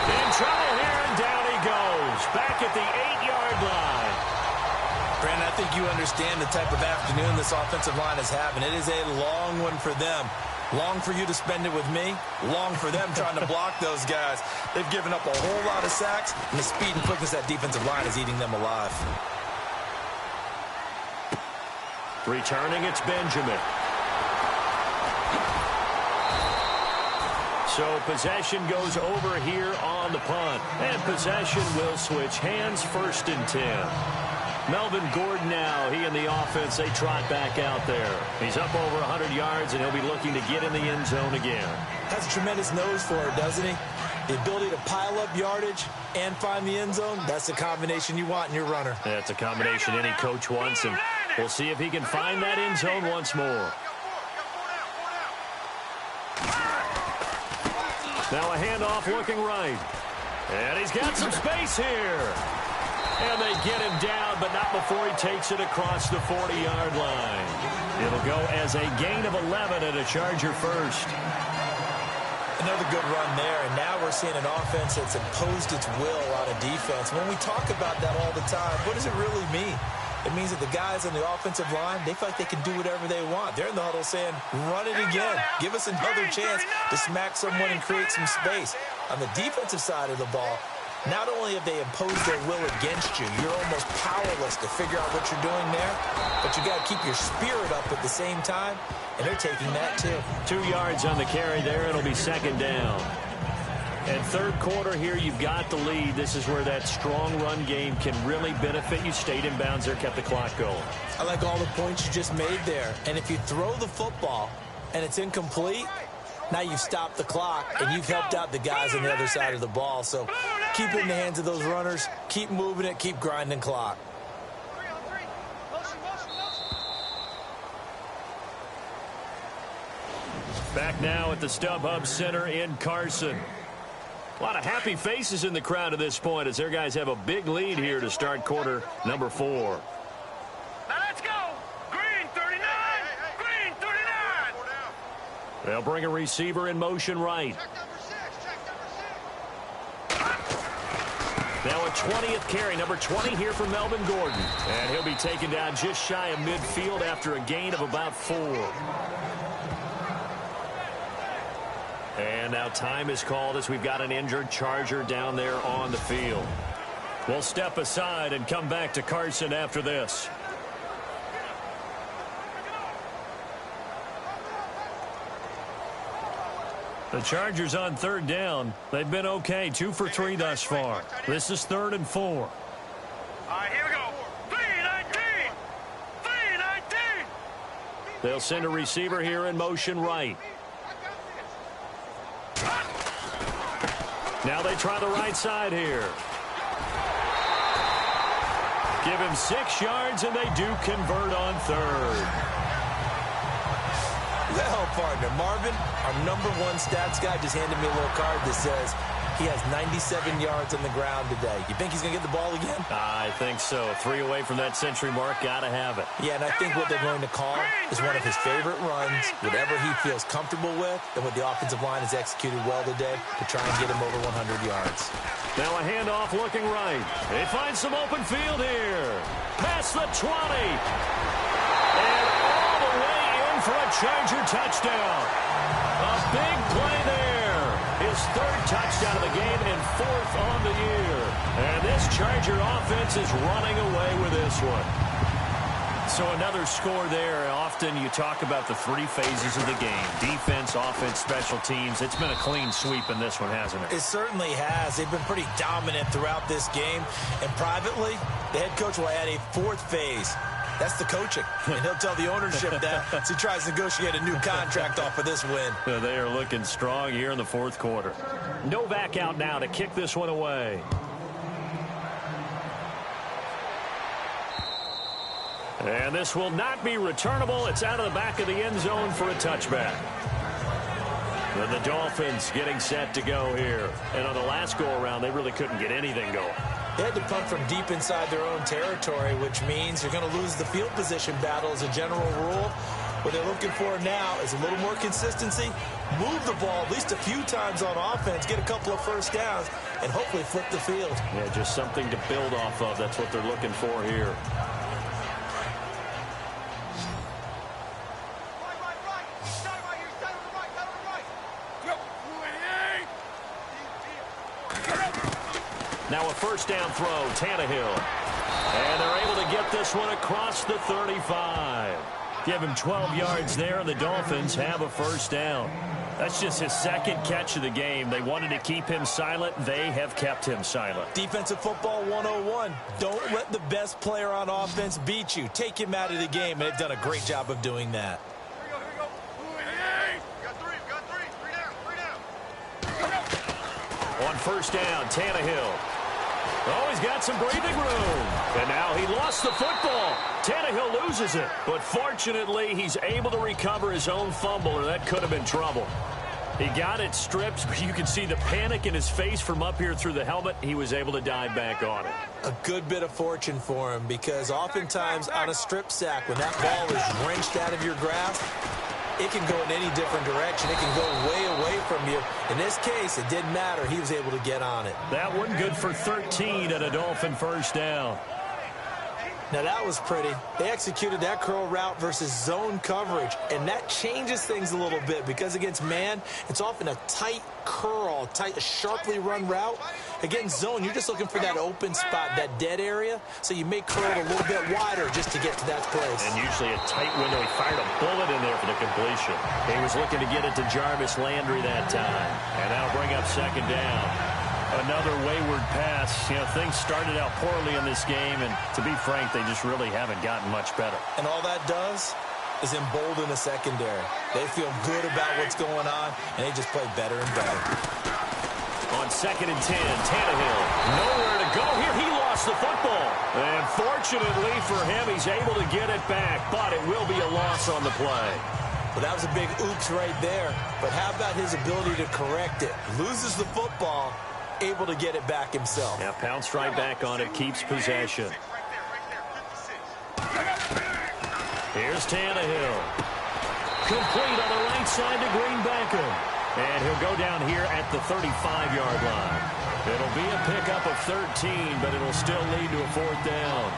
In trouble here, and down he goes. Back at the 8-yard line. Brandon, I think you understand the type of afternoon this offensive line is having. It is a long one for them. Long for you to spend it with me. Long for them trying to block those guys. They've given up a whole lot of sacks, and the speed and quickness of that defensive line is eating them alive. Returning, it's Benjamin. So possession goes over here on the punt. And possession will switch hands, 1st and 10. Melvin Gordon now, he and the offense, they trot back out there. He's up over 100 yards, and he'll be looking to get in the end zone again. Has a tremendous nose for it, doesn't he? The ability to pile up yardage and find the end zone, that's the combination you want in your runner. That's a combination any coach wants, and we'll see if he can find that end zone once more. Now a handoff looking right. And he's got some space here. And they get him down, but not before he takes it across the 40-yard line. It'll go as a gain of 11 and a Charger first. Another good run there, and now we're seeing an offense that's imposed its will on a defense. When we talk about that all the time, what does it really mean? It means that the guys on the offensive line, they feel like they can do whatever they want. They're in the huddle saying, run it again. Give us another chance to smack someone and create some space. On the defensive side of the ball, not only have they imposed their will against you, you're almost powerless to figure out what you're doing there, but you got to keep your spirit up at the same time, and they're taking that too. 2 yards on the carry there. It'll be 2nd down. And 3rd quarter here, you've got the lead. This is where that strong run game can really benefit you. Stayed in bounds there, kept the clock going. I like all the points you just made there. And if you throw the football and it's incomplete, now you've stopped the clock and you've helped out the guys on the other side of the ball. So keep it in the hands of those runners. Keep moving it. Keep grinding clock. Back now at the StubHub Center in Carson. A lot of happy faces in the crowd at this point as their guys have a big lead here to start quarter number 4. Now let's go. Green 39. Green 39. They'll bring a receiver in motion right. Now a 20th carry, number 20 here for Melvin Gordon. And he'll be taken down just shy of midfield after a gain of about 4. And now time is called as we've got an injured Charger down there on the field. We'll step aside and come back to Carson after this. The Chargers on 3rd down. They've been okay, 2 for 3 thus far. This is 3rd and 4. All right, here we go. 3-19. 3-19. They'll send a receiver here in motion right. Now they try the right side here. Give him 6 yards, and they do convert on third. Well, partner, Marvin, our #1 stats guy just handed me a little card that says he has 97 yards on the ground today. You think he's going to get the ball again? I think so. 3 away from that century mark. Got to have it. Yeah, and I think what they're going to call is one of his favorite runs, whatever he feels comfortable with, and what the offensive line has executed well today to try and get him over 100 yards. Now a handoff looking right. They find some open field here. Past the 20. And all the way in for a Charger touchdown. A big play there. His 3rd touchdown of the game and 4th on the year. And this Charger offense is running away with this one. So another score there. Often you talk about the 3 phases of the game. Defense, offense, special teams. It's been a clean sweep in this one, hasn't it? It certainly has. They've been pretty dominant throughout this game. And privately, the head coach will add a 4th phase. That's the coaching. And he'll tell the ownership that as he tries to negotiate a new contract off of this win. They are looking strong here in the 4th quarter. Novak out now to kick this one away. And this will not be returnable. It's out of the back of the end zone for a touchback. And the Dolphins getting set to go here. And on the last go-around, they really couldn't get anything going. They had to punt from deep inside their own territory, which means you're going to lose the field position battle as a general rule. What they're looking for now is a little more consistency, move the ball at least a few times on offense, get a couple of first downs, and hopefully flip the field. Yeah, just something to build off of. That's what they're looking for here. Now a first down throw, Tannehill. And they're able to get this one across the 35. Give him 12 yards there, and the Dolphins have a first down. That's just his 2nd catch of the game. They wanted to keep him silent. They have kept him silent. Defensive football 101. Don't let the best player on offense beat you. Take him out of the game, and they've done a great job of doing that. On first down, Tannehill. Oh, he's got some breathing room. And now he lost the football. Tannehill loses it. But fortunately, he's able to recover his own fumble, or that could have been trouble. He got it stripped, but you can see the panic in his face from up here through the helmet. He was able to dive back on it. A good bit of fortune for him, because oftentimes on a strip sack, when that ball is wrenched out of your grasp, it can go in any different direction. It can go way away from you. In this case, it didn't matter. He was able to get on it. That one good for 13 at a Dolphin first down. Now, that was pretty. They executed that curl route versus zone coverage, and that changes things a little bit because against man, it's often a tight curl, a sharply run route. Against zone, you're just looking for that open spot, that dead area, so you may curl it a little bit wider just to get to that place. And usually a tight window. He fired a bullet in there for the completion. He was looking to get it to Jarvis Landry that time, and that'll bring up second down. Another wayward pass. You know, things started out poorly in this game, and to be frank, they just really haven't gotten much better. And all that does is embolden the secondary. They feel good about what's going on, and they just play better and better. On 2nd and 10, Tannehill. Nowhere to go here. He lost the football. And fortunately for him, he's able to get it back, but it will be a loss on the play. Well, that was a big oops right there. But how about his ability to correct it? Loses the football, able to get it back himself. Yeah, pounced right back on it, keeps possession. Here's Tannehill. Complete on the right side to Green Beckham. And he'll go down here at the 35-yard line. It'll be a pickup of 13, but it'll still lead to a 4th down.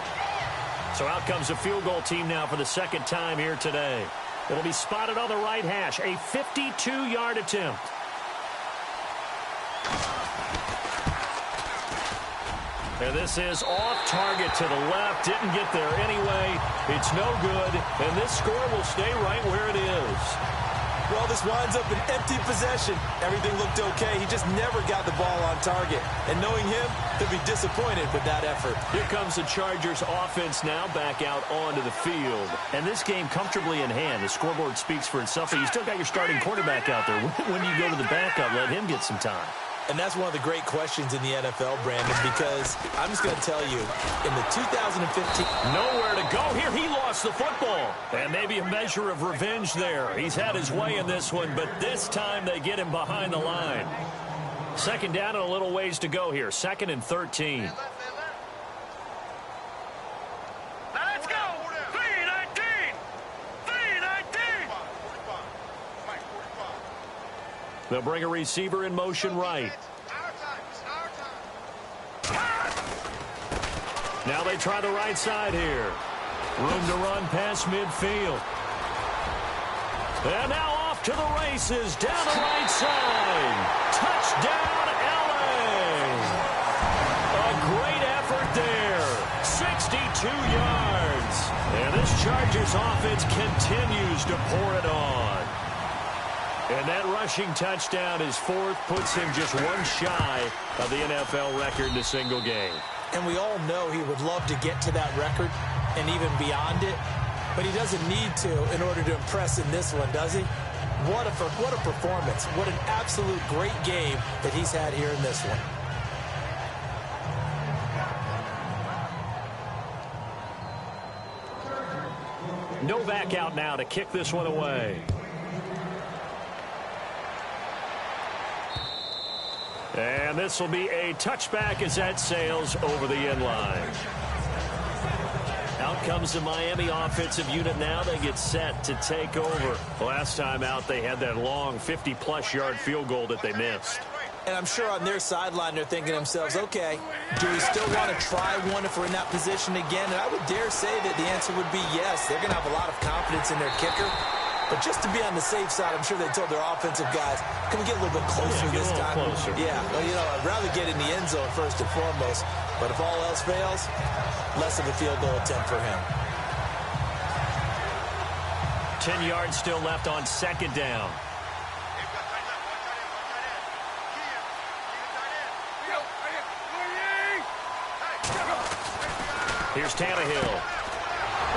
So out comes the field goal team now for the 2nd time here today. It'll be spotted on the right hash, a 52-yard attempt. And this is off target to the left. Didn't get there anyway. It's no good. And this score will stay right where it is. Well, this winds up an empty possession. Everything looked okay. He just never got the ball on target. And knowing him, he'll be disappointed with that effort. Here comes the Chargers offense now back out onto the field. And this game comfortably in hand. The scoreboard speaks for itself, but you still got your starting quarterback out there. When do you go to the backup? Let him get some time. And that's one of the great questions in the NFL, Brandon, because I'm just going to tell you, in the 2015... Nowhere to go here. He lost the football. And maybe a measure of revenge there. He's had his way in this one, but this time they get him behind the line. Second down and a little ways to go here. 2nd and 13. Now let's go. 3-19. 3-19. They'll bring a receiver in motion right. Now they try the right side here. Room to run past midfield. And now off to the races down the right side. Touchdown, LA. A great effort there. 62 yards. And this Chargers offense continues to pour it on. And that rushing touchdown is 4th, puts him just one shy of the NFL record in a single game. And we all know he would love to get to that record and even beyond it, but he doesn't need to in order to impress in this one, does he? What a performance. What an absolute great game that he's had here in this one. Novak out now to kick this one away. And this will be a touchback as that sails over the end line. Out comes the Miami offensive unit now. They get set to take over. Last time out, they had that long 50-plus yard field goal that they missed. And I'm sure on their sideline they're thinking to themselves, okay, do we still want to try one if we're in that position again? And I would dare say that the answer would be yes. They're going to have a lot of confidence in their kicker. But just to be on the safe side, I'm sure they told their offensive guys, can we get a little bit closer this time? Closer. Yeah, well, you know, I'd rather get in the end zone first and foremost. But if all else fails, less of a field goal attempt for him. 10 yards still left on 2nd down. Here's Tannehill.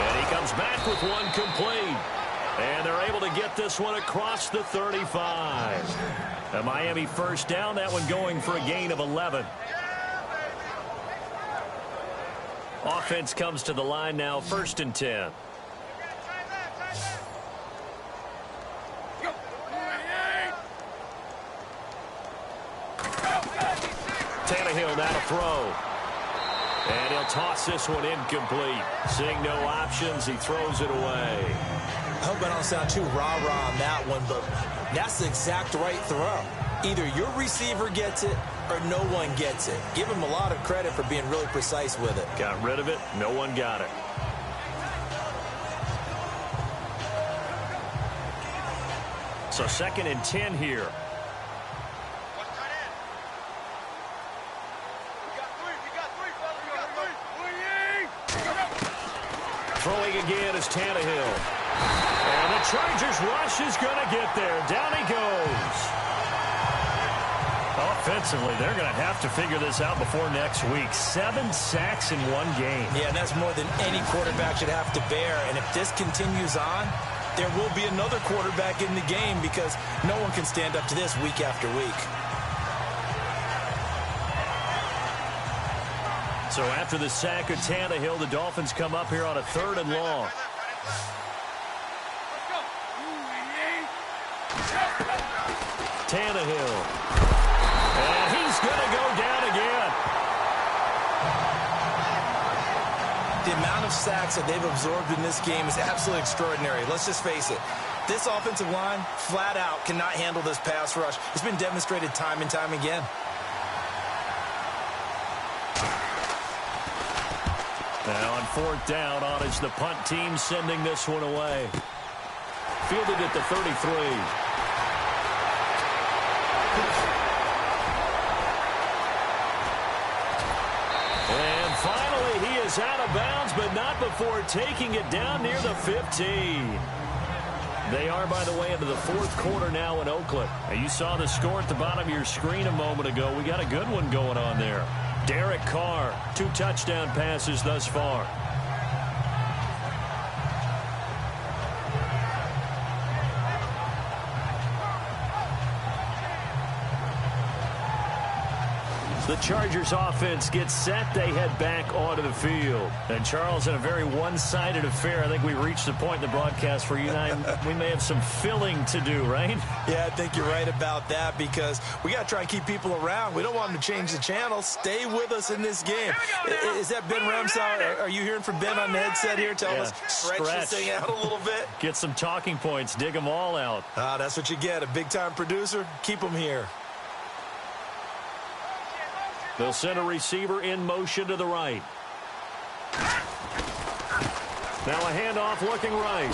And he comes back with one complete. And they're able to get this one across the 35. A Miami first down, that one going for a gain of 11. Offense comes to the line now, 1st and 10. Tannehill now to throw. And he'll toss this one incomplete. Seeing no options, he throws it away. I hope I don't sound too rah-rah on that one, but that's the exact right throw. Either your receiver gets it or no one gets it. Give him a lot of credit for being really precise with it. Got rid of it. No one got it. So 2nd and 10 here. Throwing again is Tannehill. And the Chargers rush is going to get there. Down he goes. Offensively, they're going to have to figure this out before next week. 7 sacks in one game. Yeah, and that's more than any quarterback should have to bear. And if this continues on, there will be another quarterback in the game because no one can stand up to this week after week. So after the sack of Tannehill, the Dolphins come up here on a 3rd and long. Tannehill. And he's going to go down again. The amount of sacks that they've absorbed in this game is absolutely extraordinary. Let's just face it. This offensive line, flat out, cannot handle this pass rush. It's been demonstrated time and time again. Now on 4th down, on is the punt team sending this one away. Fielded at the 33. And finally, he is out of bounds, but not before taking it down near the 15. They are, by the way, into the fourth quarter now in Oakland. And you saw the score at the bottom of your screen a moment ago. We got a good one going on there. Derek Carr, 2 touchdown passes thus far. The Chargers offense gets set. They head back onto the field. And, Charles, in a very one-sided affair, I think we reached the point in the broadcast where you and I, we may have some filling to do, right? Yeah, I think you're right about that because we got to try and keep people around. We don't want them to change the channel. Stay with us in this game. Is that Ben Ramsau? Are you hearing from Ben on the headset here? Tell us, stretch this thing out a little bit. Get some talking points. Dig them all out. That's what you get. A big-time producer. Keep them here. They'll send a receiver in motion to the right. Now a handoff looking right.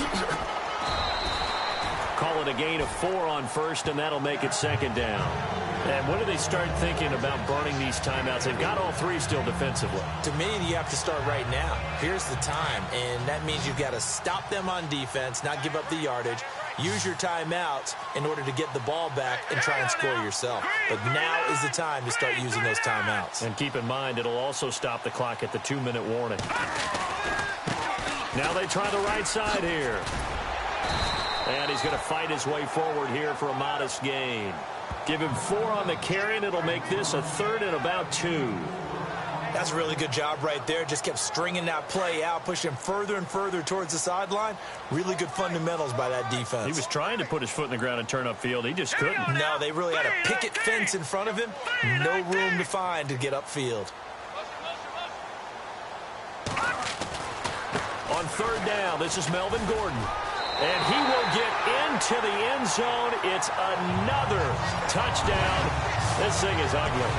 Call it a gain of 4 on first, and that'll make it second down. And when do they start thinking about burning these timeouts? They've got all 3 still defensively. To me, you have to start right now. Here's the time, and that means you've got to stop them on defense, not give up the yardage. Use your timeouts in order to get the ball back and try and score yourself. But now is the time to start using those timeouts. And keep in mind, it'll also stop the clock at the 2-minute warning. Now they try the right side here. And he's going to fight his way forward here for a modest gain. Give him 4 on the carry, and it'll make this a 3rd and about 2. That's a really good job right there. Just kept stringing that play out, pushing him further and further towards the sideline. Really good fundamentals by that defense. He was trying to put his foot in the ground and turn upfield. He just couldn't. No, they really had a picket fence in front of him. No room to find to get upfield. On 3rd down, this is Melvin Gordon. And he will get into the end zone. It's another touchdown. This thing is ugly.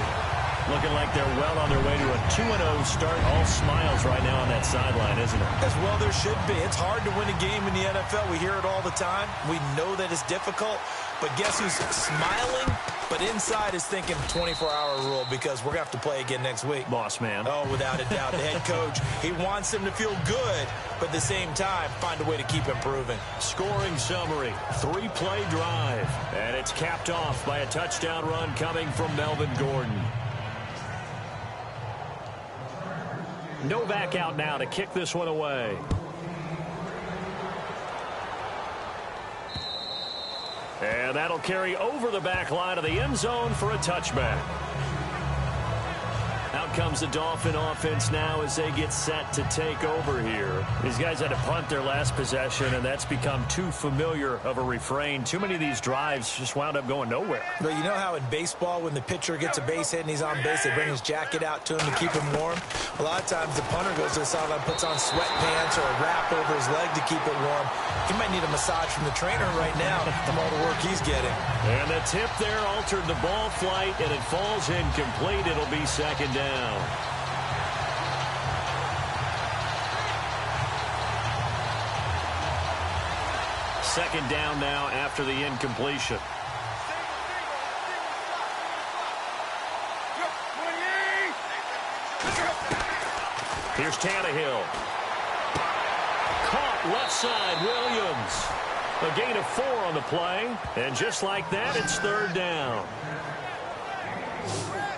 Looking like they're well on their way to a 2-0 start. All smiles right now on that sideline, isn't it? As well there should be. It's hard to win a game in the NFL. We hear it all the time. We know that it's difficult. But guess who's smiling? But inside is thinking 24-hour rule because we're going to have to play again next week. Boss man. Oh, without a doubt. The head coach, he wants them to feel good, but at the same time, find a way to keep improving. Scoring summary, 3-play drive. And it's capped off by a touchdown run coming from Melvin Gordon. Novak out now to kick this one away. And that'll carry over the back line of the end zone for a touchback. Out comes the Dolphin offense now as they get set to take over here. These guys had to punt their last possession, and that's become too familiar of a refrain. Too many of these drives just wound up going nowhere. But you know how in baseball, when the pitcher gets a base hit and he's on base, they bring his jacket out to him to keep him warm? A lot of times the punter goes to the sideline, puts on sweatpants or a wrap over his leg to keep it warm. He might need a massage from the trainer right now from all the work he's getting. And the tip there altered the ball flight, and it falls incomplete. It'll be second down. Second down now after the incompletion. Here's Tannehill. Caught left side, Williams. A gain of 4 on the play. And just like that, it's 3rd down.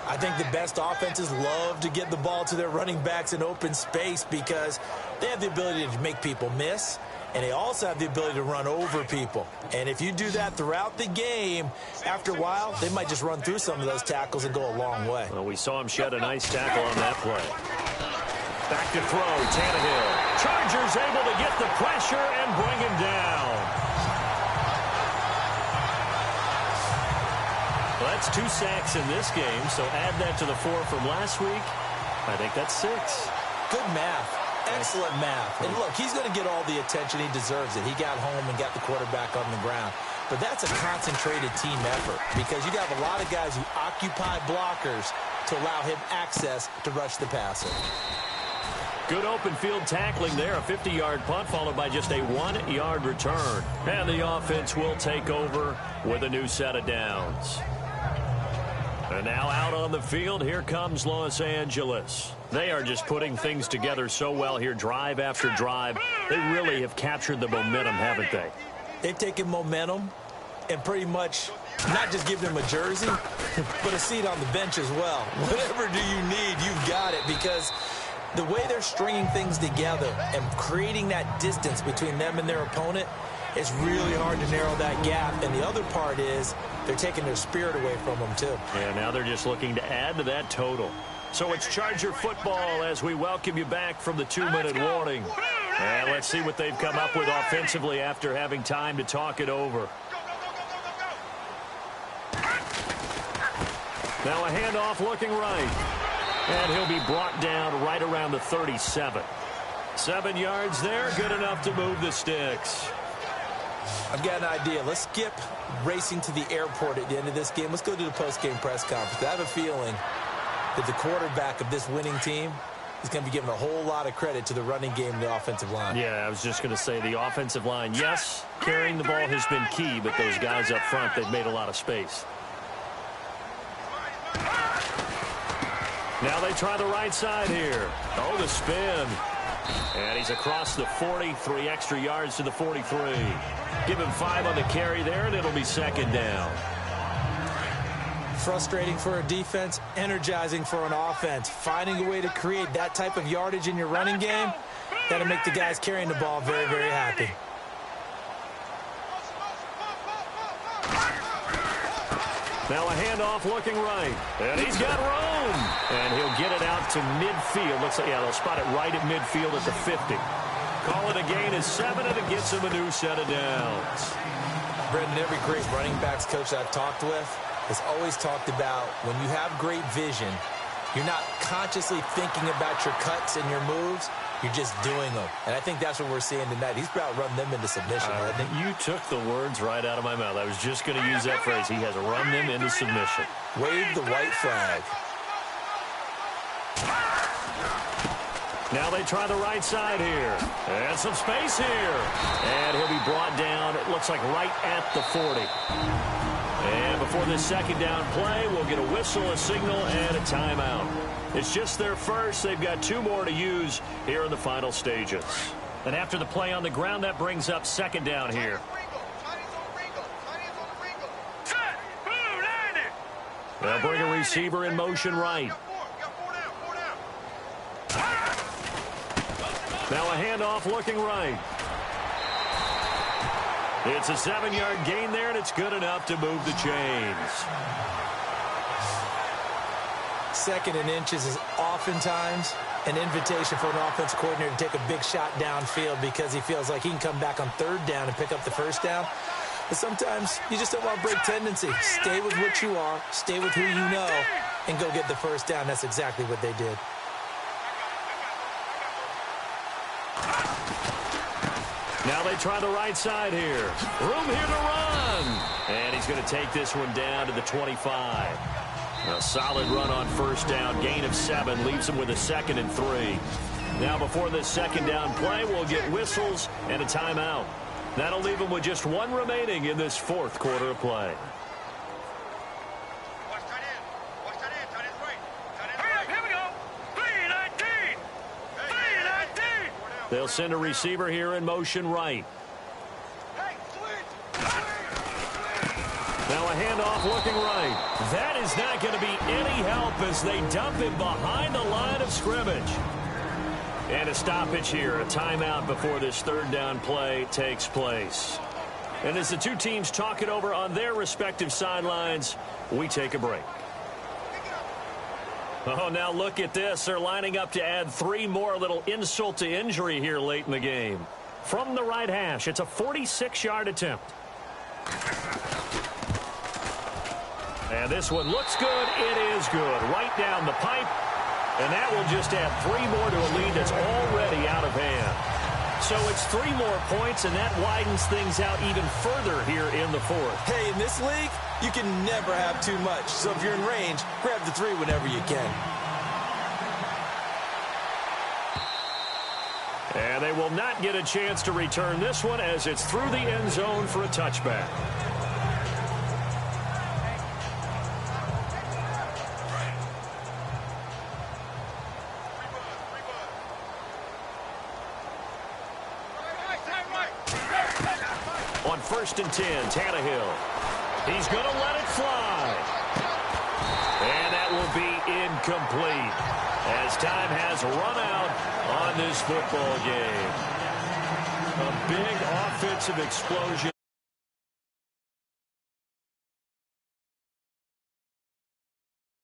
I think the best offenses love to get the ball to their running backs in open space because they have the ability to make people miss, and they also have the ability to run over people. And if you do that throughout the game, after a while, they might just run through some of those tackles and go a long way. Well, we saw him shed a nice tackle on that play. Back to throw, Tannehill. Chargers able to get the pressure and bring him down. Well, that's 2 sacks in this game, so add that to the 4 from last week. I think that's 6. Good math. Excellent math. And look, he's going to get all the attention he deserves it. He got home and got the quarterback on the ground. But that's a concentrated team effort because you have a lot of guys who occupy blockers to allow him access to rush the passer. Good open field tackling there. A 50-yard punt followed by just a 1-yard return. And the offense will take over with a new set of downs. And now out on the field, here comes Los Angeles. They are just putting things together so well here, drive after drive. They really have captured the momentum, haven't they? They've taken momentum and pretty much not just given him a jersey, but a seat on the bench as well. Whatever do you need, you've got it, because the way they're stringing things together and creating that distance between them and their opponent, it's really hard to narrow that gap. And the other part is they're taking their spirit away from them, too. Yeah, now they're just looking to add to that total. So it's Charger football as we welcome you back from the 2-minute warning. And let's see what they've come up with offensively after having time to talk it over. Now a handoff looking right. And he'll be brought down right around the 37. 7 yards there, good enough to move the sticks. I've got an idea. Let's skip racing to the airport at the end of this game. Let's go to the post-game press conference. I have a feeling that the quarterback of this winning team is going to be given a whole lot of credit to the running game and the offensive line. Yeah, I was just going to say the offensive line, yes, carrying the ball has been key, but those guys up front, they've made a lot of space. Now they try the right side here. Oh, the spin. And he's across the 40, 3 extra yards to the 43. Give him 5 on the carry there, and it'll be second down. Frustrating for a defense, energizing for an offense. Finding a way to create that type of yardage in your running game, that'll make the guys carrying the ball very, very happy. Now a handoff looking right. And he's got room. And he'll get it out to midfield. Looks like, yeah, they'll spot it right at midfield at the 50. Call it a gain of 7, and it gets him a new set of downs. Brendan, every great running backs coach I've talked with has always talked about when you have great vision, you're not consciously thinking about your cuts and your moves. You're just doing them. And I think that's what we're seeing tonight. He's about run them into submission, hasn't he? You took the words right out of my mouth. I was just going to use that phrase. He has run them into submission. Wave the white flag. Now they try the right side here. And some space here. And he'll be brought down, it looks like right at the 40. And before this second down play, we'll get a whistle, a signal, and a timeout. It's just their first. They've got 2 more to use here in the final stages. And after the play on the ground, that brings up second down here. They'll bring a receiver in motion right. Now a handoff looking right. It's a 7-yard gain there, and it's good enough to move the chains. 2nd and inches is oftentimes an invitation for an offense coordinator to take a big shot downfield because he feels like he can come back on 3rd down and pick up the 1st down. But sometimes you just don't want to break tendency. Stay with what you are, stay with who you know, and go get the 1st down. That's exactly what they did. Now they try the right side here. Room here to run. And he's going to take this one down to the 25. A solid run on 1st down. Gain of 7 leaves him with a 2nd and 3. Now before this second down play, we'll get whistles and a timeout. That'll leave him with just 1 remaining in this 4th quarter of play. They'll send a receiver here in motion right. Now a handoff looking right. That is not going to be any help as they dump him behind the line of scrimmage. And a stoppage here, a timeout before this 3rd down play takes place. And as the 2 teams talk it over on their respective sidelines, we take a break. Oh, now look at this. They're lining up to add 3 more, little insult to injury here late in the game. From the right hash, it's a 46-yard attempt. And this one looks good. It is good. Right down the pipe. And that will just add 3 more to a lead that's already out of hand. So it's 3 more points, and that widens things out even further here in the 4th. Hey, in this league, you can never have too much. So if you're in range, grab the 3 whenever you can. And they will not get a chance to return this one as it's through the end zone for a touchback. On 1st and 10, Tannehill. He's going to let it fly. And that will be incomplete as time has run out on this football game. A big offensive explosion.